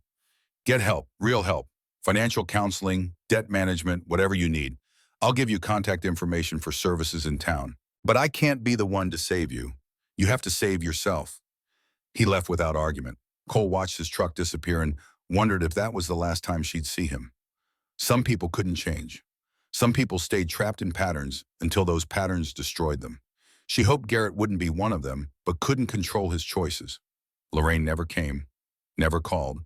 Get help, real help, financial counseling, debt management, whatever you need. I'll give you contact information for services in town. But I can't be the one to save you. You have to save yourself. He left without argument. Cole watched his truck disappear and wondered if that was the last time she'd see him. Some people couldn't change. Some people stayed trapped in patterns until those patterns destroyed them. She hoped Garrett wouldn't be one of them, but couldn't control his choices. Lorraine never came, never called.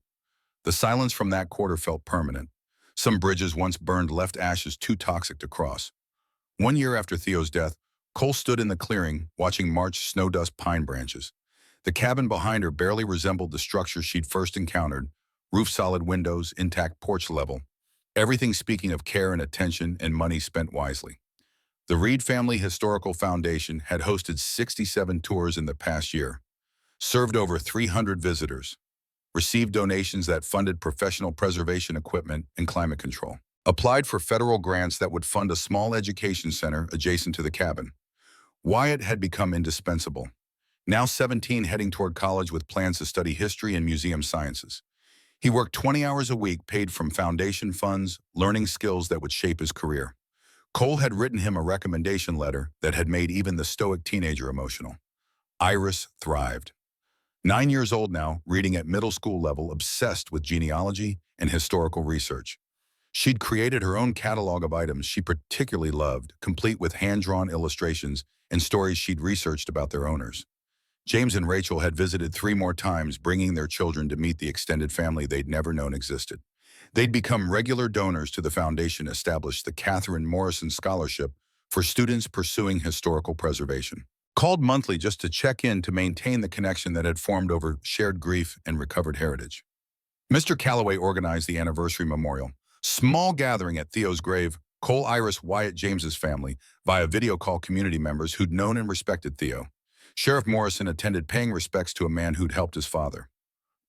The silence from that quarter felt permanent. Some bridges once burned left ashes too toxic to cross. 1 year after Theo's death, Cole stood in the clearing, watching March snow-dust pine branches. The cabin behind her barely resembled the structure she'd first encountered, roof-solid windows, intact porch level. Everything speaking of care and attention and money spent wisely. The Reed Family Historical Foundation had hosted 67 tours in the past year, served over 300 visitors, received donations that funded professional preservation equipment and climate control, applied for federal grants that would fund a small education center adjacent to the cabin. Wyatt had become indispensable. Now 17, heading toward college with plans to study history and museum sciences. He worked 20 hours a week, paid from foundation funds, learning skills that would shape his career. Cole had written him a recommendation letter that had made even the stoic teenager emotional. Iris thrived. 9 years old now, reading at middle school level, obsessed with genealogy and historical research. She'd created her own catalog of items she particularly loved, complete with hand-drawn illustrations and stories she'd researched about their owners. James and Rachel had visited 3 more times, bringing their children to meet the extended family they'd never known existed. They'd become regular donors to the foundation, established the Catherine Morrison Scholarship for students pursuing historical preservation. Called monthly just to check in to maintain the connection that had formed over shared grief and recovered heritage. Mr. Calloway organized the anniversary memorial, small gathering at Theo's grave. Cole, Iris, Wyatt, James's family, via video call community members who'd known and respected Theo. Sheriff Morrison attended, paying respects to a man who'd helped his father.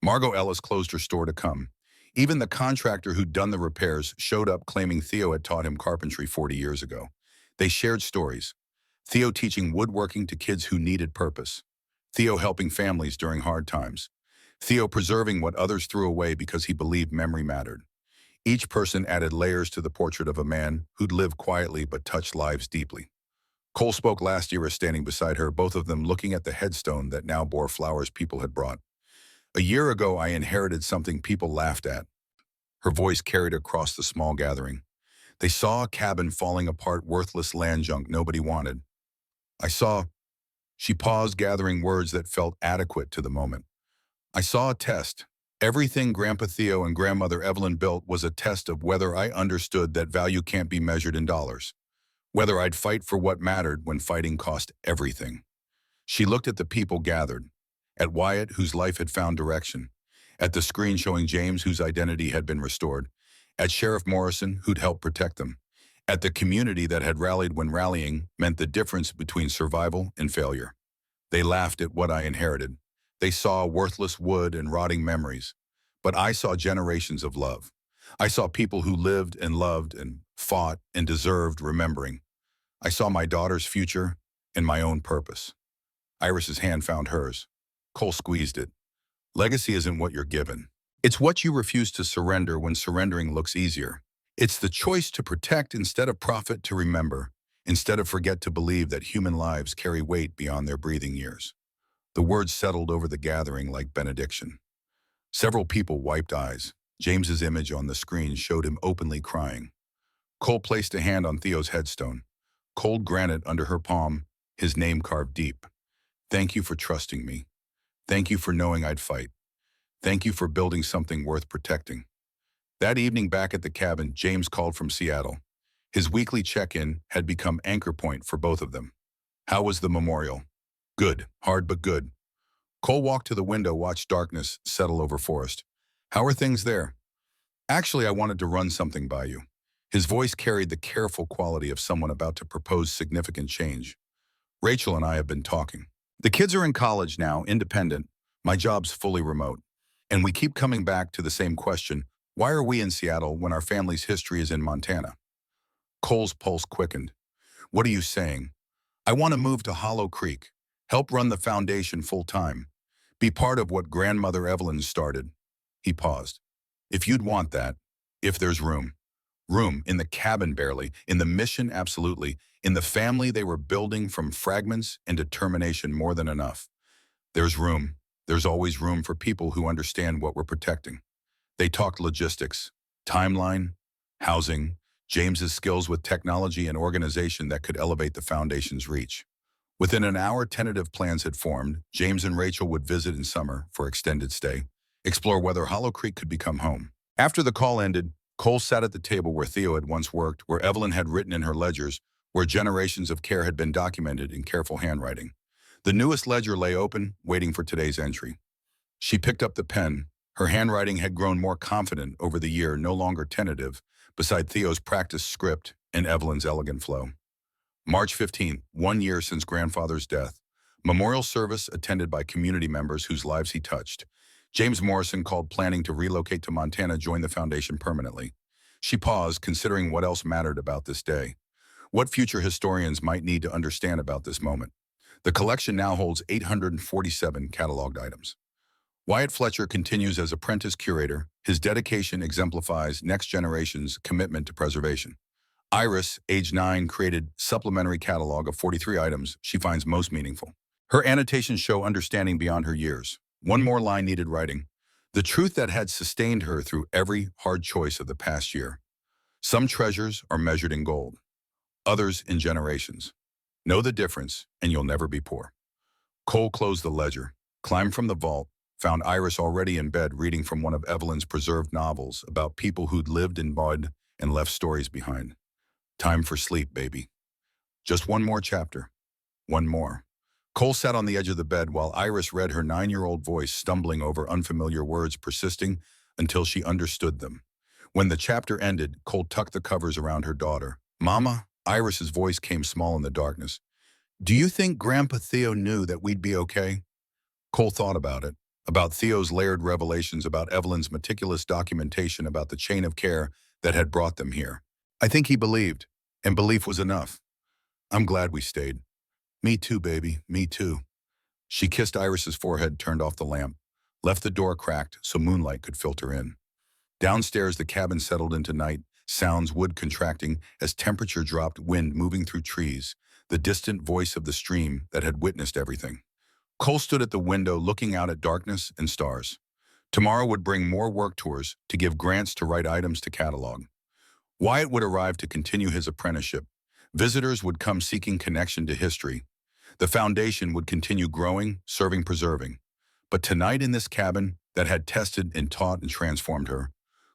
Margot Ellis closed her store to come. Even the contractor who'd done the repairs showed up, claiming Theo had taught him carpentry 40 years ago. They shared stories. Theo teaching woodworking to kids who needed purpose. Theo helping families during hard times. Theo preserving what others threw away because he believed memory mattered. Each person added layers to the portrait of a man who'd lived quietly but touched lives deeply. Cole spoke last year as standing beside her, both of them looking at the headstone that now bore flowers people had brought. A year ago, I inherited something people laughed at. Her voice carried across the small gathering. They saw a cabin falling apart, worthless land junk nobody wanted. I saw, she paused, gathering words that felt adequate to the moment. I saw a test. Everything Grandpa Theo and Grandmother Evelyn built was a test of whether I understood that value can't be measured in dollars. Whether I'd fight for what mattered when fighting cost everything. She looked at the people gathered, at Wyatt, whose life had found direction, at the screen showing James, whose identity had been restored, at Sheriff Morrison, who'd helped protect them, at the community that had rallied when rallying meant the difference between survival and failure. They laughed at what I inherited. They saw worthless wood and rotting memories. But I saw generations of love. I saw people who lived and loved and fought and deserved remembering. I saw my daughter's future and my own purpose. Iris's hand found hers. Cole squeezed it. Legacy isn't what you're given. It's what you refuse to surrender when surrendering looks easier. It's the choice to protect instead of profit, to remember, instead of forget, to believe that human lives carry weight beyond their breathing years. The words settled over the gathering like benediction. Several people wiped eyes. James's image on the screen showed him openly crying. Cole placed a hand on Theo's headstone. Cold granite under her palm, his name carved deep. Thank you for trusting me. Thank you for knowing I'd fight. Thank you for building something worth protecting. That evening back at the cabin, James called from Seattle. His weekly check-in had become anchor point for both of them. How was the memorial? Good, hard but good. Cole walked to the window, watched darkness settle over forest. How are things there? Actually, I wanted to run something by you. His voice carried the careful quality of someone about to propose significant change. Rachel and I have been talking. The kids are in college now, independent. My job's fully remote. And we keep coming back to the same question: why are we in Seattle when our family's history is in Montana? Cole's pulse quickened. What are you saying? I want to move to Hollow Creek, help run the foundation full-time, be part of what Grandmother Evelyn started. He paused. If you'd want that, if there's room. Room, in the cabin barely, in the mission absolutely, in the family they were building from fragments and determination more than enough. There's room. There's always room for people who understand what we're protecting. They talked logistics, timeline, housing, James's skills with technology and organization that could elevate the foundation's reach. Within an hour, tentative plans had formed. James and Rachel would visit in summer for extended stay, explore whether Hollow Creek could become home. After the call ended, Cole sat at the table where Theo had once worked, where Evelyn had written in her ledgers, where generations of care had been documented in careful handwriting. The newest ledger lay open, waiting for today's entry. She picked up the pen. Her handwriting had grown more confident over the year, no longer tentative, beside Theo's practiced script and Evelyn's elegant flow. March 15th, 1 year since grandfather's death. Memorial service attended by community members whose lives he touched. James Morrison called, planning to relocate to Montana, join the foundation permanently. She paused, considering what else mattered about this day. What future historians might need to understand about this moment. The collection now holds 847 cataloged items. Wyatt Fletcher continues as apprentice curator. His dedication exemplifies next generation's commitment to preservation. Iris, age 9, created supplementary catalog of 43 items she finds most meaningful. Her annotations show understanding beyond her years. One more line needed writing. The truth that had sustained her through every hard choice of the past year. Some treasures are measured in gold, others in generations. Know the difference, and you'll never be poor. Cole closed the ledger, climbed from the vault, found Iris already in bed reading from one of Evelyn's preserved novels about people who'd lived in mud and left stories behind. Time for sleep, baby. Just one more chapter. One more. Cole sat on the edge of the bed while Iris read, her 9-year-old voice stumbling over unfamiliar words, persisting until she understood them. When the chapter ended, Cole tucked the covers around her daughter. Mama, Iris's voice came small in the darkness. Do you think Grandpa Theo knew that we'd be okay? Cole thought about it, about Theo's layered revelations, about Evelyn's meticulous documentation, about the chain of care that had brought them here. I think he believed, and belief was enough. I'm glad we stayed. Me too, baby, me too. She kissed Iris's forehead, turned off the lamp, left the door cracked so moonlight could filter in. Downstairs, the cabin settled into night, sounds wood contracting as temperature dropped, wind moving through trees, the distant voice of the stream that had witnessed everything. Cole stood at the window looking out at darkness and stars. Tomorrow would bring more work tours to give grants to write items to catalog. Wyatt would arrive to continue his apprenticeship. Visitors would come seeking connection to history. The foundation would continue growing, serving, preserving. But tonight in this cabin that had tested and taught and transformed her,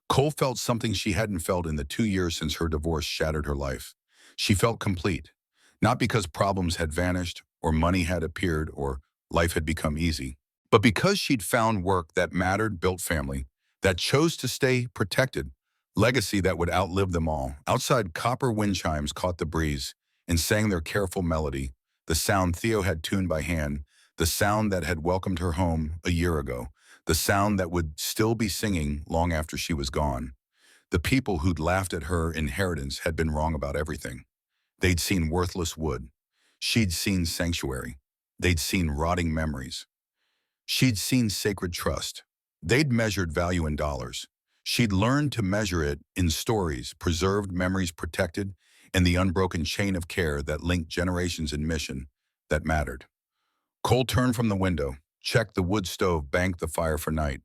Cole felt something she hadn't felt in the 2 years since her divorce shattered her life. She felt complete, not because problems had vanished or money had appeared or life had become easy, but because she'd found work that mattered, built family, that chose to stay protected, legacy that would outlive them all. Outside, copper wind chimes caught the breeze and sang their careful melody, the sound Theo had tuned by hand, the sound that had welcomed her home a year ago, the sound that would still be singing long after she was gone. The people who'd laughed at her inheritance had been wrong about everything. They'd seen worthless wood. She'd seen sanctuary. They'd seen rotting memories. She'd seen sacred trust. They'd measured value in dollars. She'd learned to measure it in stories, preserved memories protected, and the unbroken chain of care that linked generations in mission that mattered. Cole turned from the window, checked the wood stove, banked the fire for night.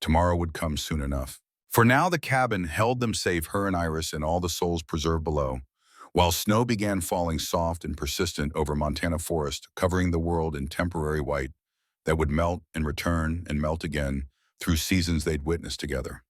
Tomorrow would come soon enough. For now, the cabin held them safe, her and Iris and all the souls preserved below, while snow began falling soft and persistent over Montana forest, covering the world in temporary white that would melt and return and melt again through seasons they'd witnessed together.